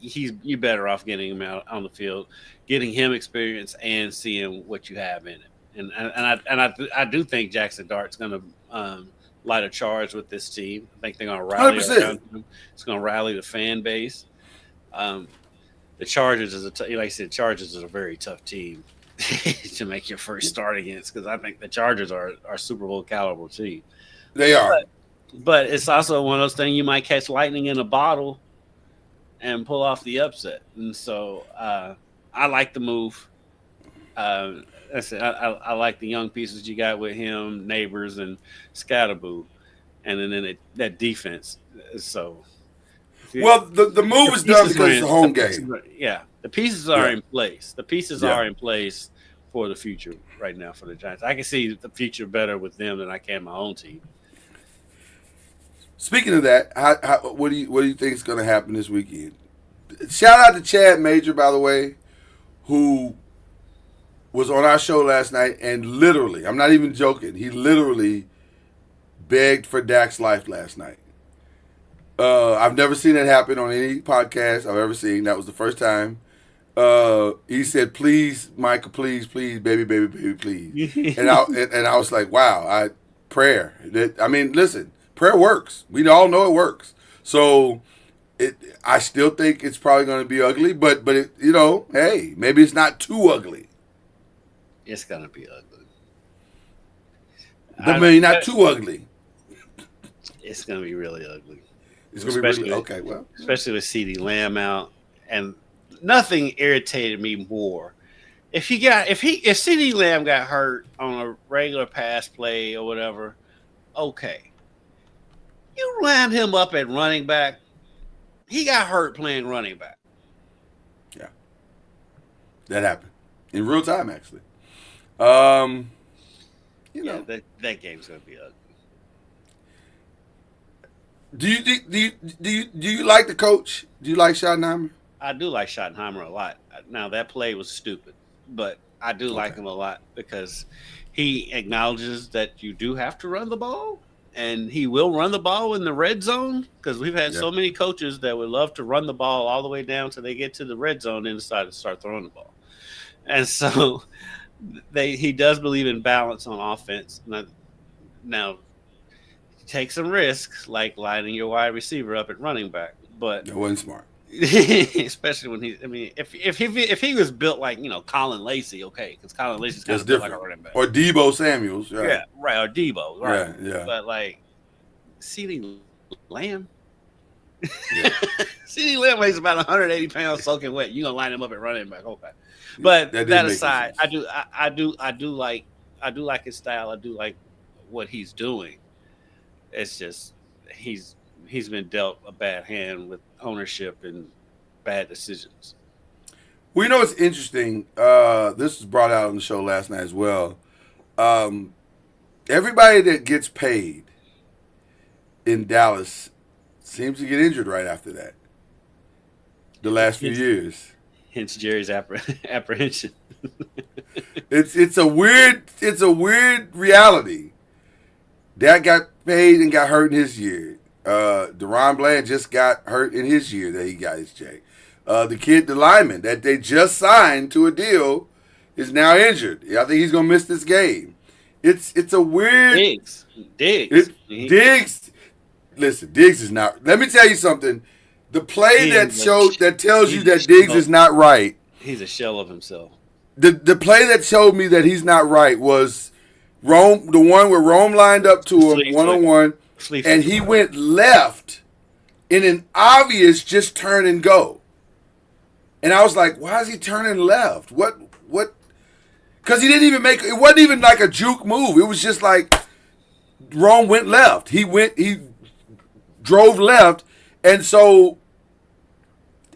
you're better off getting him out on the field, getting him experience and seeing what you have in it. And I do think Jackson Dart's going to light a charge with this team. I think they're going to rally around him. It's going to rally the fan base. The Chargers Chargers is a very tough team to make your first start against because I think the Chargers are Super Bowl caliber team. They are. But it's also one of those things you might catch lightning in a bottle and pull off the upset. And so I like the move. I like the young pieces you got with him, Neighbors, and Scatterboo. And then that defense. So, well, the move is done because it's a home game. Yeah, the pieces are in place. The pieces are in place for the future right now for the Giants. I can see the future better with them than I can my own team. Speaking of that, what do you think is going to happen this weekend? Shout out to Chad Major, by the way, who was on our show last night, and literally, I'm not even joking, he literally begged for Dak's life last night. I've never seen it happen on any podcast I've ever seen. That was the first time. He said, "Please, Michael, please, baby, please." and I was like, "Wow, prayer." Listen, prayer works. We all know it works. So, I still think it's probably going to be ugly, but hey, maybe it's not too ugly. It's gonna be ugly. But maybe not too ugly. It's gonna be really ugly. It's gonna be really okay. Well, especially with CeeDee Lamb out, and nothing irritated me more. If CeeDee Lamb got hurt on a regular pass play or whatever, okay. You lined him up at running back. He got hurt playing running back. Yeah, that happened in real time, actually. That game's gonna be ugly. Do you like the coach? Do you like Schottenheimer? I do like Schottenheimer a lot. Now that play was stupid, but I do like him a lot because he acknowledges that you do have to run the ball, and he will run the ball in the red zone because we've had so many coaches that would love to run the ball all the way down till they get to the red zone and decide to start throwing the ball. And so he does believe in balance on offense. Now take some risks, like lining your wide receiver up at running back, but that wasn't smart. Especially when if he was built like Colin Lacey, okay, because Colin Lacey's kind of built like a running back, or Dabo Samuels, right? Yeah, right, or Debo, right? Yeah. But like CeeDee Lamb, CeeDee Lamb weighs about 180 pounds, soaking wet. You gonna line him up at running back, okay? But that aside, I do like his style. I do like what he's doing. It's just he's been dealt a bad hand with ownership and bad decisions. Well, it's interesting. This was brought out on the show last night as well. Everybody that gets paid in Dallas seems to get injured right after that. The last few years. Hence Jerry's apprehension. It's a weird reality. Dak got paid and got hurt in his year. Deron Bland just got hurt in his year that he got his check. The lineman that they just signed to a deal is now injured. I think he's gonna miss this game. It's a weird Diggs. Diggs. Listen, Diggs is not. Let me tell you something. The play that tells you that Diggs is not right. He's a shell of himself. The play that showed me that he's not right was Rome, the one where Rome lined up to him one-on-one, and he went left in an obvious just turn and go. And I was like, why is he turning left? What? Because he didn't even it wasn't even like a juke move. It was just like Rome went left. He drove left. And so,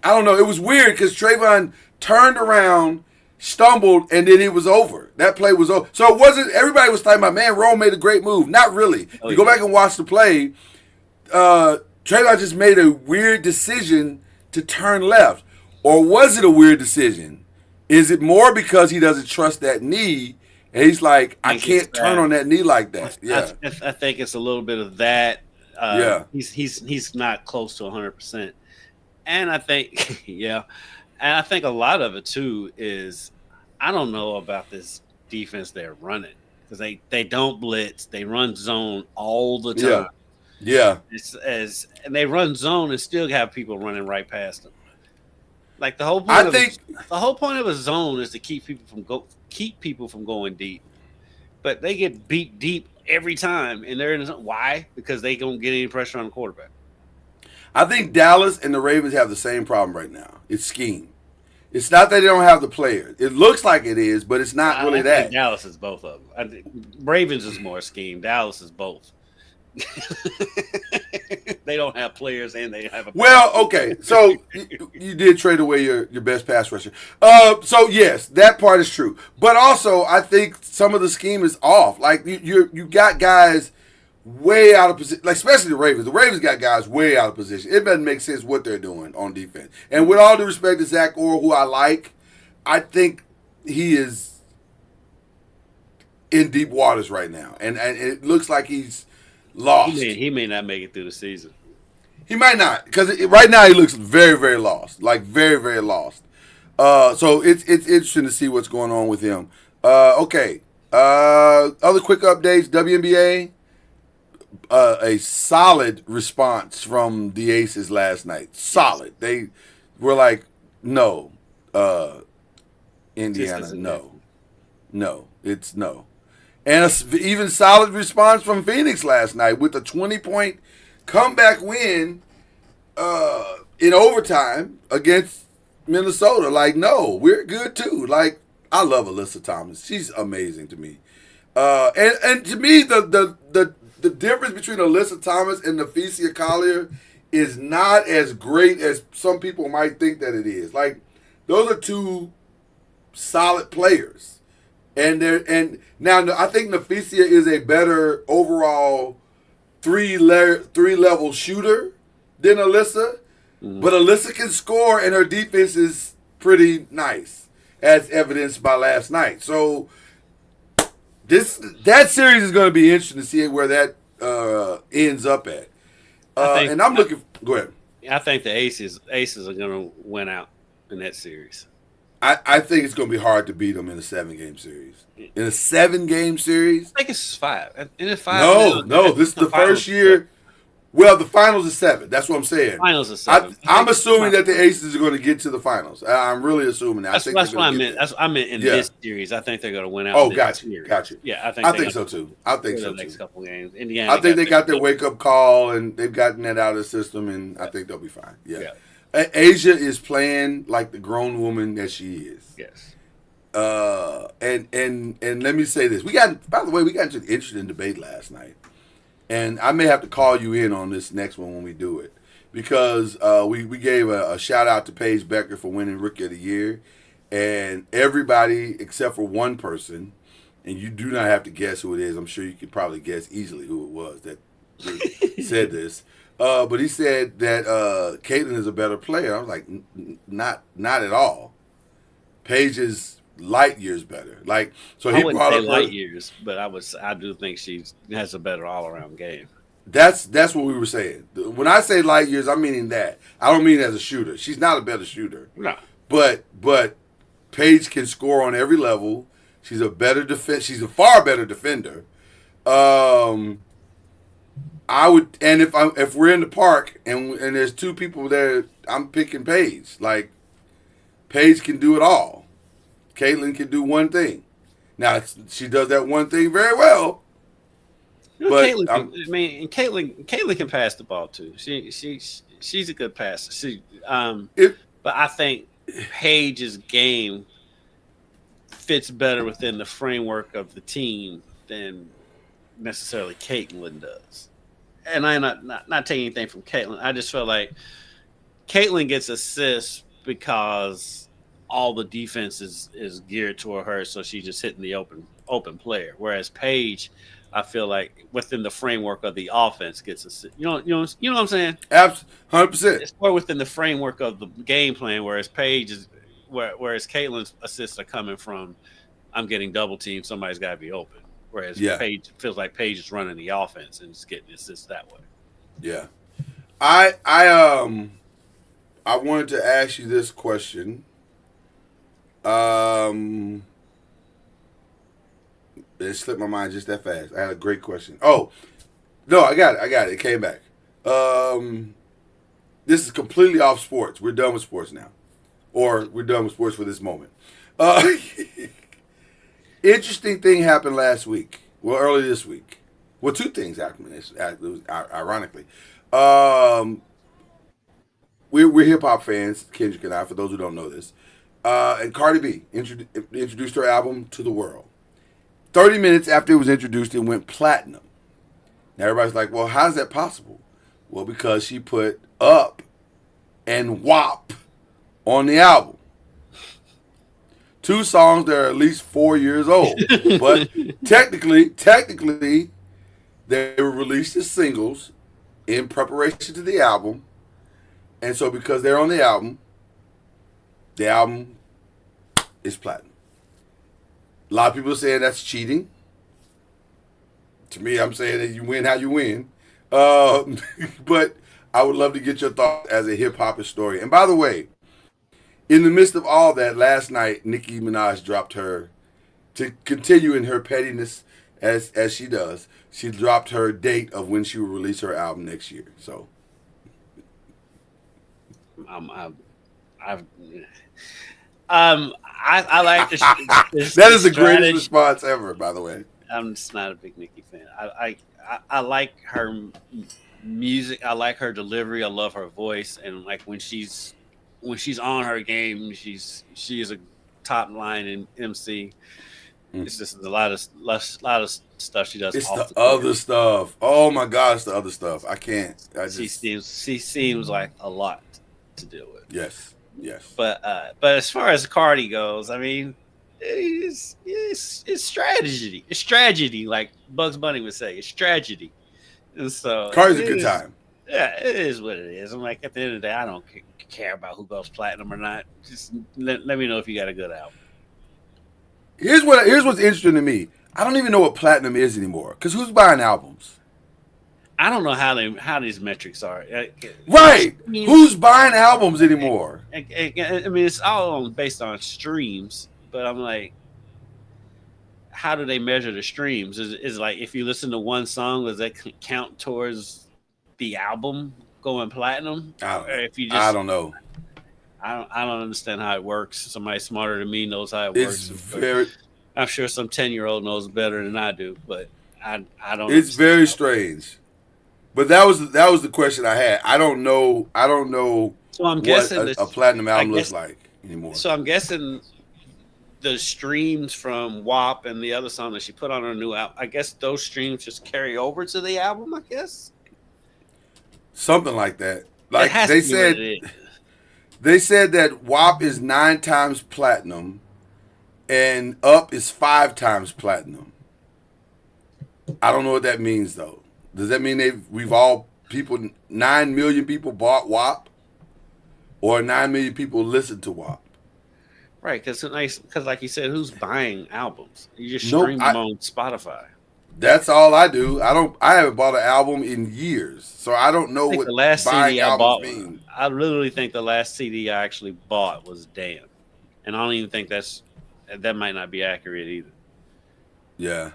I don't know. It was weird because Trayvon turned around, stumbled, and then it was over. That play was over. So it wasn't, everybody was talking about, man, Rome made a great move. Not really. You go back and watch the play, Trayvon just made a weird decision to turn left. Or was it a weird decision? Is it more because he doesn't trust that knee, and he's like, I can't turn on that knee like that? Yeah. I think it's a little bit of that. He's not close to 100%. And I think, and I think a lot of it too is I don't know about this defense they're running because they don't blitz, they run zone all the time. Yeah. And they run zone and still have people running right past them. Like the whole point of a zone is to keep people from going deep. But they get beat deep every time, and they're in the zone. Why? Because they don't get any pressure on the quarterback. I think Dallas and the Ravens have the same problem right now. It's scheme. It's not that they don't have the players. It looks like it is, but it's not really that. Dallas is both of them. I think Ravens is more scheme. Dallas is both. They don't have players and they have a okay. So you did trade away your best pass rusher. So yes, that part is true. But also I think some of the scheme is off. Like you got guys way out of position, like especially the Ravens. The Ravens got guys way out of position. It doesn't make sense what they're doing on defense. And with all due respect to Zach Orr, who I like, I think he is in deep waters right now, and it looks like he's lost. He may not make it through the season. He might not, because right now he looks very, very lost, like very, very lost. So it's interesting to see what's going on with him. Okay. Other quick updates. WNBA. A solid response from the Aces last night. Solid. They were like, no, Indiana, no, it's no. And even solid response from Phoenix last night with a 20-point comeback win in overtime against Minnesota. Like, no, we're good too. Like, I love Alyssa Thomas. She's amazing to me. And to me, the difference between Alyssa Thomas and Naphecia Collier is not as great as some people might think that it is. Like, those are two solid players. And now I think Naphecia is a better overall three-level shooter than Alyssa. Mm-hmm. But Alyssa can score, and her defense is pretty nice, as evidenced by last night. So that series is going to be interesting to see where that ends up at. And I'm looking. Go ahead. I think the Aces are going to win out in that series. I think it's going to be hard to beat them in a 7-game series. In a 7-game series? I think it's 5. In a 5 no. This is the first year. Well, the finals is 7. That's what I'm saying. Finals is 7. I'm assuming that the Aces are going to get to the finals. I'm really assuming that. That's what I meant. I meant in this series. I think they're going to win out. Oh, gotcha. Yeah, I think so too. The next couple games, Indiana. I think they got their wake-up call, and they've gotten that out of the system, and I think they'll be fine. Yeah. Asia is playing like the grown woman that she is. Yes. And let me say this. By the way, we got into an interesting debate last night. And I may have to call you in on this next one when we do it. Because we gave a shout-out to Paige Becker for winning Rookie of the Year. And everybody except for one person, and you do not have to guess who it is. I'm sure you could probably guess easily who it was that said this. But he said that Caitlin is a better player. I was like, not at all. Paige is light years better. Like, so he I wouldn't brought say up light years, but I do think she has a better all around game. That's what we were saying. When I say light years, I'm meaning that. I don't mean as a shooter. She's not a better shooter. No. But Paige can score on every level. She's a better She's a far better defender. I would, and if we're in the park and there's two people there, I'm picking Paige. Like, Paige can do it all. Caitlin can do one thing. Now she does that one thing very well. But Caitlin can pass the ball too. She's a good passer. But I think Paige's game fits better within the framework of the team than necessarily Caitlin does. And I'm not taking anything from Caitlin. I just feel like Caitlin gets assists because all the defense is geared toward her, so she's just hitting the open player. Whereas Paige, I feel like within the framework of the offense gets assists. You know what I'm saying? Absolutely, 100%. It's more within the framework of the game plan. Whereas Caitlin's assists are coming from, I'm getting double teamed. Somebody's got to be open. Whereas Paige feels like Paige is running the offense and is getting assists that way. Yeah, I wanted to ask you this question. It slipped my mind just that fast. I had a great question. Oh, no, I got it. It came back. This is completely off sports. We're done with sports now, or we're done with sports for this moment. Interesting thing happened last week. Well, early this week. Well, two things happened. Ironically, we're hip hop fans, Kendrick and I. For those who don't know this, and Cardi B introduced her album to the world. 30 minutes after it was introduced, it went platinum. Now everybody's like, "Well, how is that possible?" Well, because she put "Up" and "WAP" on the album. Two songs that are at least 4 years old. But technically, they were released as singles in preparation to the album. And so because they're on the album is platinum. A lot of people are saying that's cheating. To me, I'm saying that you win how you win. But I would love to get your thoughts as a hip hop historian. And by the way, in the midst of all that, last night Nicki Minaj dropped her to continue in her pettiness as she does. She dropped her date of when she will release her album next year. So, I like this. That is the greatest response ever, by the way. I'm just not a big Nicki fan. I like her music. I like her delivery. I love her voice, and like when she's on her game, she is a top line in MC. It's just a lot of stuff she does. It's the other stuff. Oh my God, it's the other stuff. I can't. She seems like a lot to deal with. Yes. But as far as Cardi goes, I mean, it's strategy. It's tragedy, like Bugs Bunny would say. It's tragedy. And so Cardi's a good time. Yeah, it is what it is. I'm like, at the end of the day, I don't care about who goes platinum or not. Just let me know if you got a good album. Here's what's interesting to me. I don't even know what platinum is anymore. Because who's buying albums? I don't know how these metrics are. Right. Who's buying albums anymore? I mean, it's all based on streams. But I'm like, how do they measure the streams? Is like if you listen to one song, does that count towards the album going platinum? I don't know. I don't understand how it works. Somebody smarter than me knows how it works. I'm sure some 10-year-old knows better than I do, but I don't. It's very strange. But that was the question I had. I don't know. So I'm guessing what a platinum album looks like anymore. So I'm guessing the streams from WAP and the other song that she put on her new album, I guess those streams just carry over to the album, I guess. Something like that. Like they said that WAP is 9 times platinum and Up is 5 times platinum. I don't know what that means though. Does that mean 9 million people bought WAP? Or 9 million people listened to WAP? Right, because like you said, who's buying albums? You just stream them on Spotify. That's all I do. I haven't bought an album in years, so I don't know what the last buying CD albums mean. I literally think the last CD I actually bought was Damn, and I don't even think that might not be accurate either. Yeah,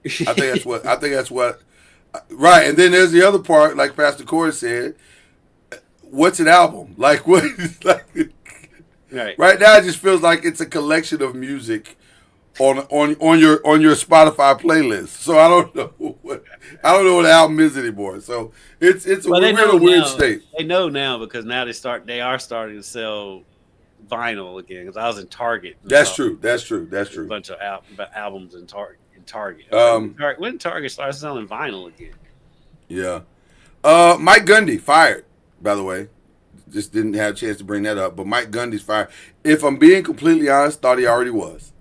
I think that's what. Right, and then there's the other part, like Pastor Corey said. What's an album? Like what? Right now, it just feels like it's a collection of music on your Spotify playlist. So I don't know what an album is anymore. So we're in a weird state. They know now because now they are starting to sell vinyl again. Because I was in Target. That's true. A bunch of albums in Target. When Target started selling vinyl again. Yeah. Mike Gundy fired. By the way, just didn't have a chance to bring that up. But Mike Gundy's fired. If I'm being completely honest, thought he already was.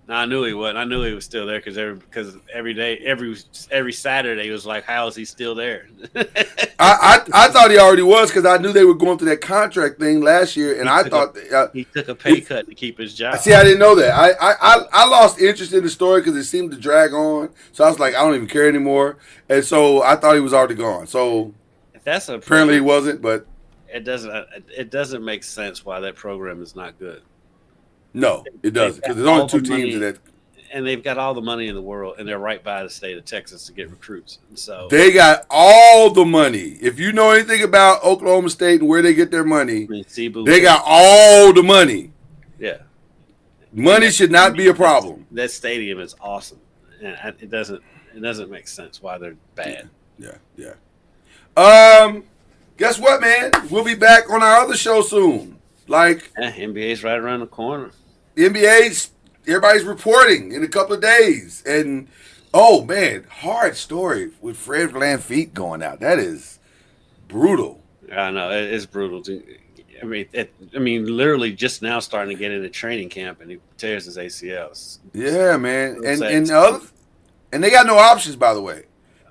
No, I knew he wasn't. I knew he was still there because every day, every Saturday, it was like, how is he still there? I thought he already was because I knew they were going through that contract thing last year, and I thought he took a pay cut to keep his job. See, I didn't know that. I lost interest in the story because it seemed to drag on. So I was like, I don't even care anymore, and so I thought he was already gone. So that's apparently he wasn't, but it doesn't make sense why that program is not good. No, it doesn't because there's only 2 teams in that. And they've got all the money in the world, and they're right by the state of Texas to get recruits. And so they got all the money. If you know anything about Oklahoma State and where they get their money, they got all the money. Yeah, money should not be a problem. That stadium is awesome, and it doesn't make sense why they're bad. Yeah. Guess what, man? We'll be back on our other show soon. NBA's right around the corner. Everybody's reporting in a couple of days. And, oh, man, hard story with Fred VanVleet going out. That is brutal. I know. It's brutal. I mean, literally just now starting to get into training camp, and he tears his ACLs. Yeah, man. And they got no options, by the way.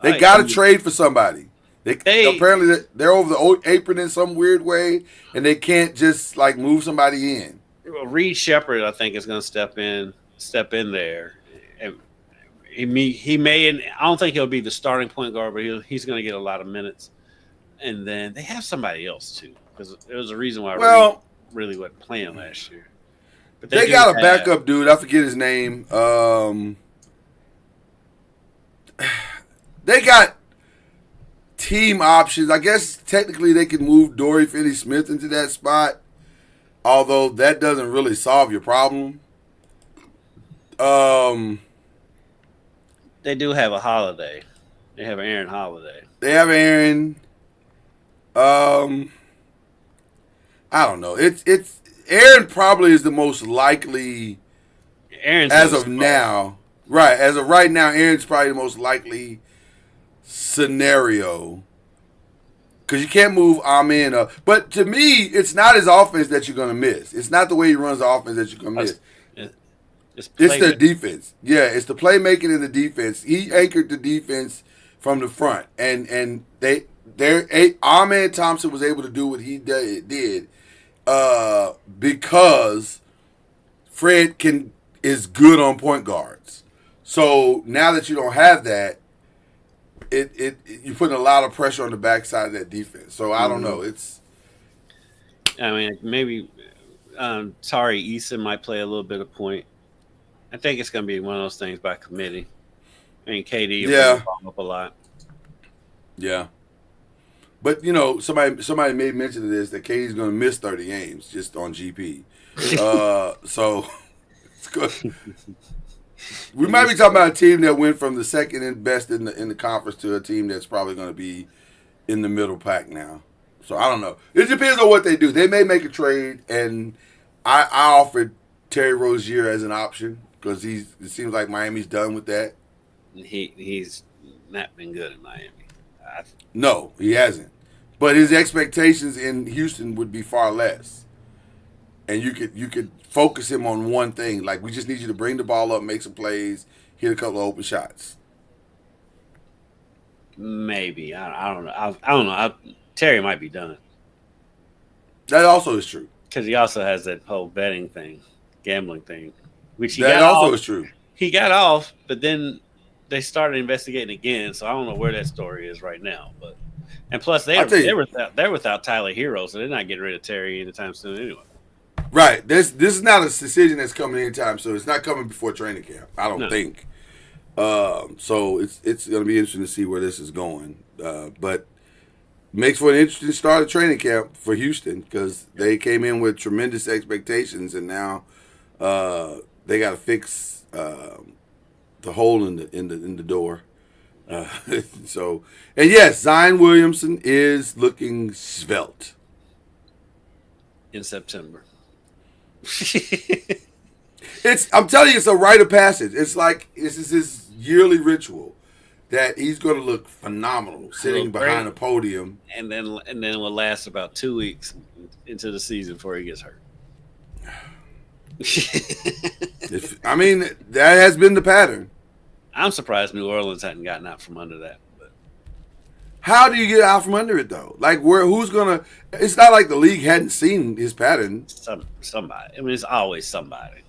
They got to trade for somebody. Apparently they're over the apron in some weird way, and they can't just move somebody in. Well, Reed Shepherd, I think, is going to step in there. And he may, and I don't think he'll be the starting point guard, but he's going to get a lot of minutes. And then they have somebody else too, because there was a reason why Reed really wasn't playing last year. But they got a backup dude. I forget his name. They got team options. I guess technically they could move Dory Finney-Smith into that spot, although that doesn't really solve your problem. They do have a Holiday. They have Aaron Holiday. They have Aaron. I don't know. It's Aaron probably is the most likely as of now. Right, as of right now, Aaron's probably the most likely scenario because you can't move Amen up. But to me, it's not his offense that you're going to miss. It's not the way he runs the offense that you're going to miss. It's the defense. Yeah, it's the playmaking and the defense. He anchored the defense from the front, and Amen Thompson was able to do what he did because Fred is good on point guards. So now that you don't have that, you're putting a lot of pressure on the backside of that defense. So I don't know. I mean, maybe Tari Eason might play a little bit of point. I think it's going to be one of those things by committee. I mean, KD will bump up a lot. Yeah. But, somebody made mention of this, that KD's going to miss 30 games just on GP. So it's good. We might be talking about a team that went from the second and best in the conference to a team that's probably going to be in the middle pack now. So I don't know. It depends on what they do. They may make a trade, and I offered Terry Rozier as an option because it seems like Miami's done with that. He's not been good in Miami. No, he hasn't. But his expectations in Houston would be far less. And you could focus him on one thing. Like, we just need you to bring the ball up, make some plays, hit a couple of open shots. Maybe. I don't know. I don't know. Terry might be done. That also is true. Because he also has that whole betting thing, gambling thing. Which that also is true. He got off, but then they started investigating again. So I don't know where that story is right now. And plus, they're without Tyler Hero, so they're not getting rid of Terry anytime soon anyway. Right. This is not a decision that's coming anytime soon. It's not coming before training camp, I don't think. So it's going to be interesting to see where this is going. But makes for an interesting start of training camp for Houston because they came in with tremendous expectations, and now they got to fix the hole in the door. And yes, Zion Williamson is looking svelte in September. I'm telling you, it's a rite of passage. It's like this is his yearly ritual that he's going to look phenomenal sitting behind a podium, and then it will last about 2 weeks into the season before he gets hurt. I mean, that has been the pattern. I'm surprised New Orleans hadn't gotten out from under that. But how do you get out from under it though? Like, who's gonna? It's not like the league hadn't seen his pattern. Somebody. I mean, it's always somebody.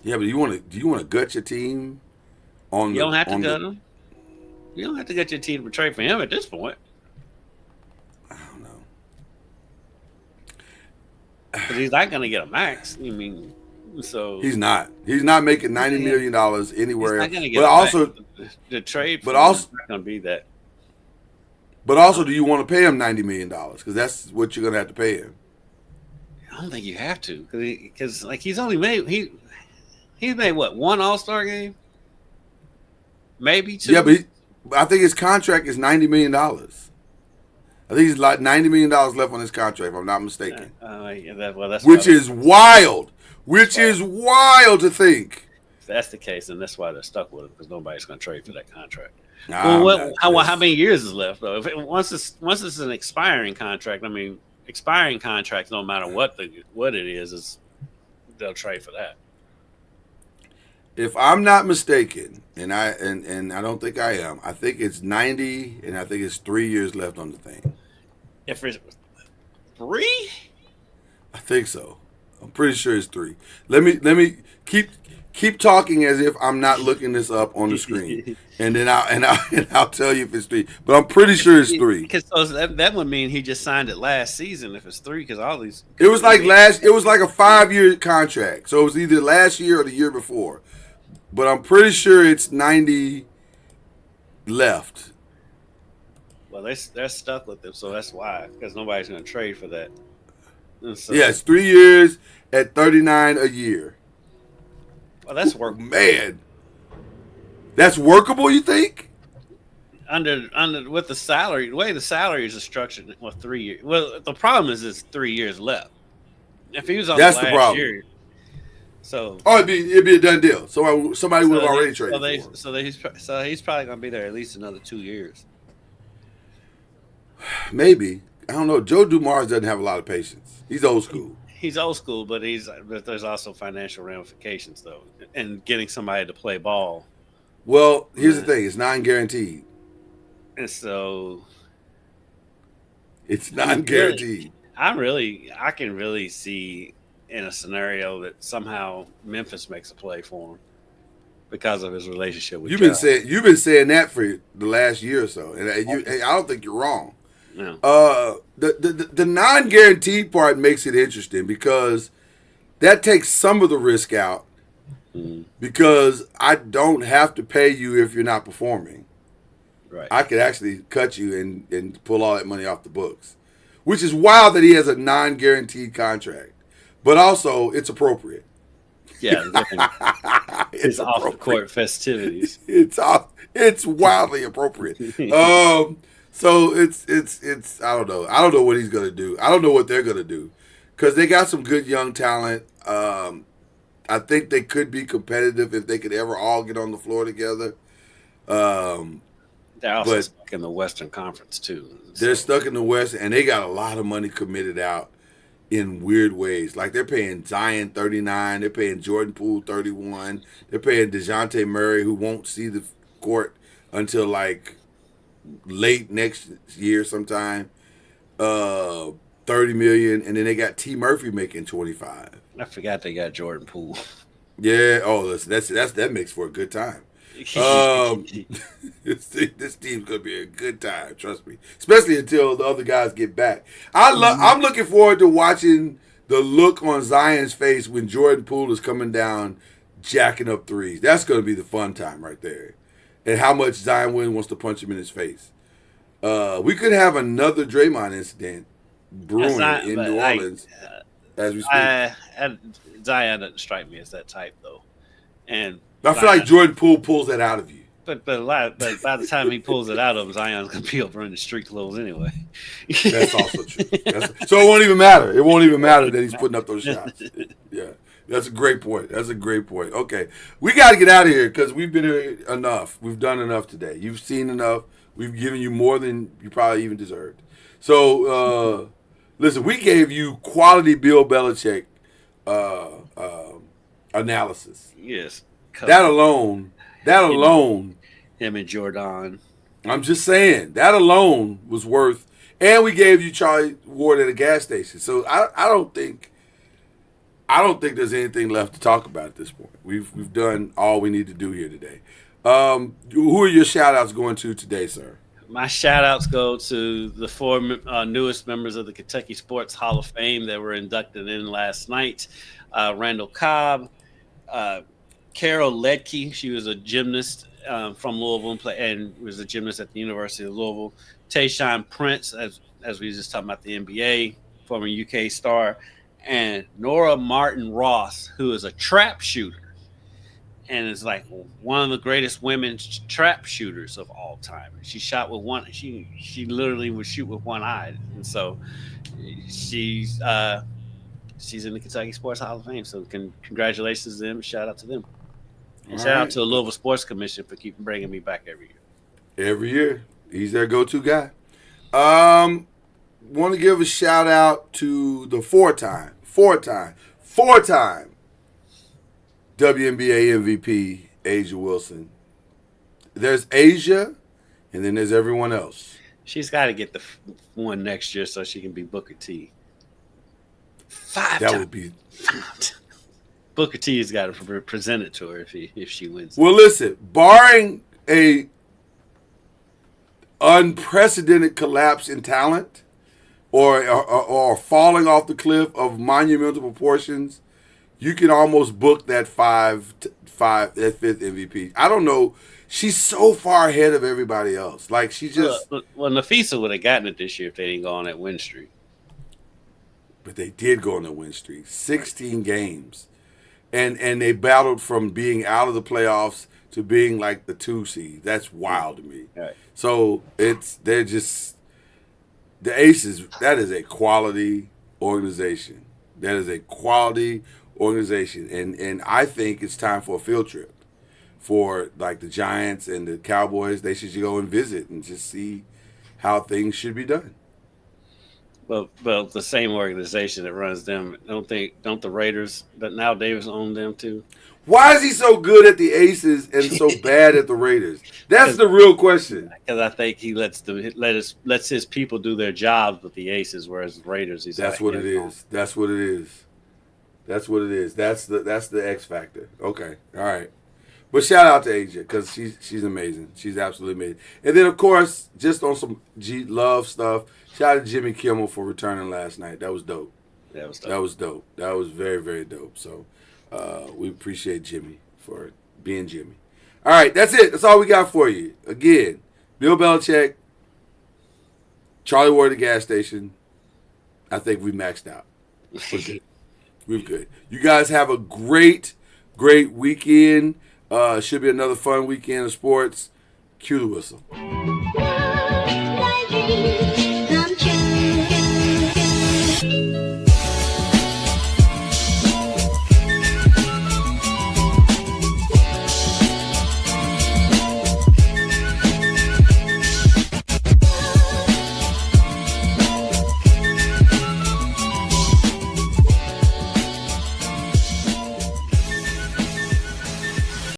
Yeah, but do you want to gut your team? You don't have to gut him. You don't have to gut your team to trade for him at this point. I don't know. Because he's not going to get a max. I mean, so he's not. He's not making $90 million anywhere. He's not going to get but also the trade. But also not going to be that. But also, do you want to pay him $90 million? Because that's what you're going to have to pay him. I don't think you have to, because like he's made what, one All-Star game, maybe two. Yeah, but I think his contract is $90 million. I think he's like $90 million left on his contract, if I'm not mistaken. That's which is wild. Which is wild to think. If that's the case, then that's why they're stuck with him, because nobody's going to trade for that contract. How many years is left though? Once it's an expiring contract, I mean, expiring contracts, no matter what it is they'll trade for that. If I'm not mistaken, and I don't think I am, I think it's 90, and I think it's 3 years left on the thing. If it's 3, I think so. I'm pretty sure it's 3. Let me keep Keep talking as if I'm not looking this up on the screen, and then I'll tell you if it's 3. But I'm pretty sure it's 3. Because that would mean he just signed it last season if it's 3. Because all these It was like It was like a 5-year contract, so it was either last year or the year before. But I'm pretty sure it's 90 left. Well, they're stuck with him, so that's why. Because nobody's going to trade for that. And so, Yeah, it's 3 years at 39 a year. well, that's work Man, that's workable. You think? under with the salary. The way the salaries are structured, 3 years. Well, the problem is it's 3 years left. If he was on That's the the last problem. year, so it'd be a done deal. Somebody would have already traded for him. So he's probably going to be there at least another 2 years. Maybe. I don't know. Joe Dumars doesn't have a lot of patience. He's old school. He's old school, but there's also financial ramifications though, and getting somebody to play ball. Well, here's the thing: it's non-guaranteed. And so It's non-guaranteed. I can really see in a scenario that somehow Memphis makes a play for him because of his relationship with You've Joe. been saying that for the last year or so, and I don't think you're wrong. No. The non-guaranteed part makes it interesting because that takes some of the risk out. Because I don't have to pay you if you're not performing. Right. I could actually cut you and pull all that money off the books, which is wild that he has a non-guaranteed contract, but also it's appropriate. Yeah, it's off the court festivities. It's wildly appropriate. So it's I don't know. I don't know what he's gonna do. I don't know what they're gonna do because they got some good young talent. I think they could be competitive if they could ever all get on the floor together. They're also stuck in the Western Conference too. So. They're stuck in the West, and they got a lot of money committed out in weird ways. Like they're paying Zion 39, they're paying Jordan Poole 31, they're paying DeJounte Murray, who won't see the court until like late next year sometime. 30 million, and then they got T. Murphy making 25. I forgot they got Jordan Poole. Yeah. Oh, listen, that makes for a good time. This team's gonna be a good time. Trust me, especially until the other guys get back. I'm looking forward to watching the look on Zion's face when Jordan Poole is coming down, jacking up threes. That's gonna be the fun time right there, and how much Zion Williams wants to punch him in his face. We could have another Draymond incident brewing in New Orleans as we speak. Zion doesn't strike me as that type though, and I feel like Jordan Poole pulls that out of you. But by the time he pulls it out of him, Zion's gonna be over in the street clothes anyway. That's also true. So it won't even matter. It won't even matter that he's putting up those shots. Yeah, that's a great point. Okay, we got to get out of here because we've been here enough. We've done enough today. You've seen enough. We've given you more than you probably even deserved. So listen, we gave you quality Bill Belichick analysis. Yes. That alone, him and Jordan. I'm just saying, that alone was worth. And we gave you Charlie Ward at a gas station. So I don't think there's anything left to talk about at this point. We've done all we need to do here today. Who are your shout outs going to today, sir? My shout outs go to the 4 newest members of the Kentucky Sports Hall of Fame that were inducted in last night. Randall Cobb, Carol Ledke, she was a gymnast from Louisville and was a gymnast at the University of Louisville. Tayshaun Prince, as we just talked about the NBA, former UK star, and Nora Martin Ross, who is a trap shooter and is like one of the greatest women's trap shooters of all time. She shot with one. She literally would shoot with one eye, and so she's in the Kentucky Sports Hall of Fame. So congratulations to them. Shout out to them. And shout out to the Louisville Sports Commission for keeping bringing me back every year. Every year. He's their go-to guy. Want to give a shout out to the four-time WNBA MVP, Asia Wilson. There's Asia, and then there's everyone else. She's got to get the one next year so she can be Booker T. 5 that times. would be Booker T has got to present it to her if she wins. Well, listen, barring a unprecedented collapse in talent or falling off the cliff of monumental proportions, you can almost book that that fifth MVP. I don't know. She's so far ahead of everybody else. Like, she just... Well, Nafisa would have gotten it this year if they didn't go on that win streak. But they did go on the win streak. 16 games. And they battled from being out of the playoffs to being like the 2 seed. That's wild to me. Right. So they're just... The Aces, that is a quality organization. That is a quality organization. And I think it's time for a field trip. For like the Giants and the Cowboys, they should go and visit and just see how things should be done. Well, the same organization that runs them, don't the Raiders that now Davis own them too? Why is he so good at the Aces and so bad at the Raiders? That's the real question. Because I think he lets his people do their jobs with the Aces, whereas the Raiders, That's what it is. That's what it is. That's what it is. That's the X factor. Okay, all right. But shout out to AJ because she's amazing. She's absolutely amazing. And then, of course, just on some love stuff, shout out to Jimmy Kimmel for returning last night. That was dope. That was dope. That was very, very dope. So we appreciate Jimmy for being Jimmy. All right, that's it. That's all we got for you. Again, Bill Belichick, Charlie Ward at the gas station. I think we maxed out. We're good. We're good. You guys have a great weekend. Should be another fun weekend of sports. Cue the whistle.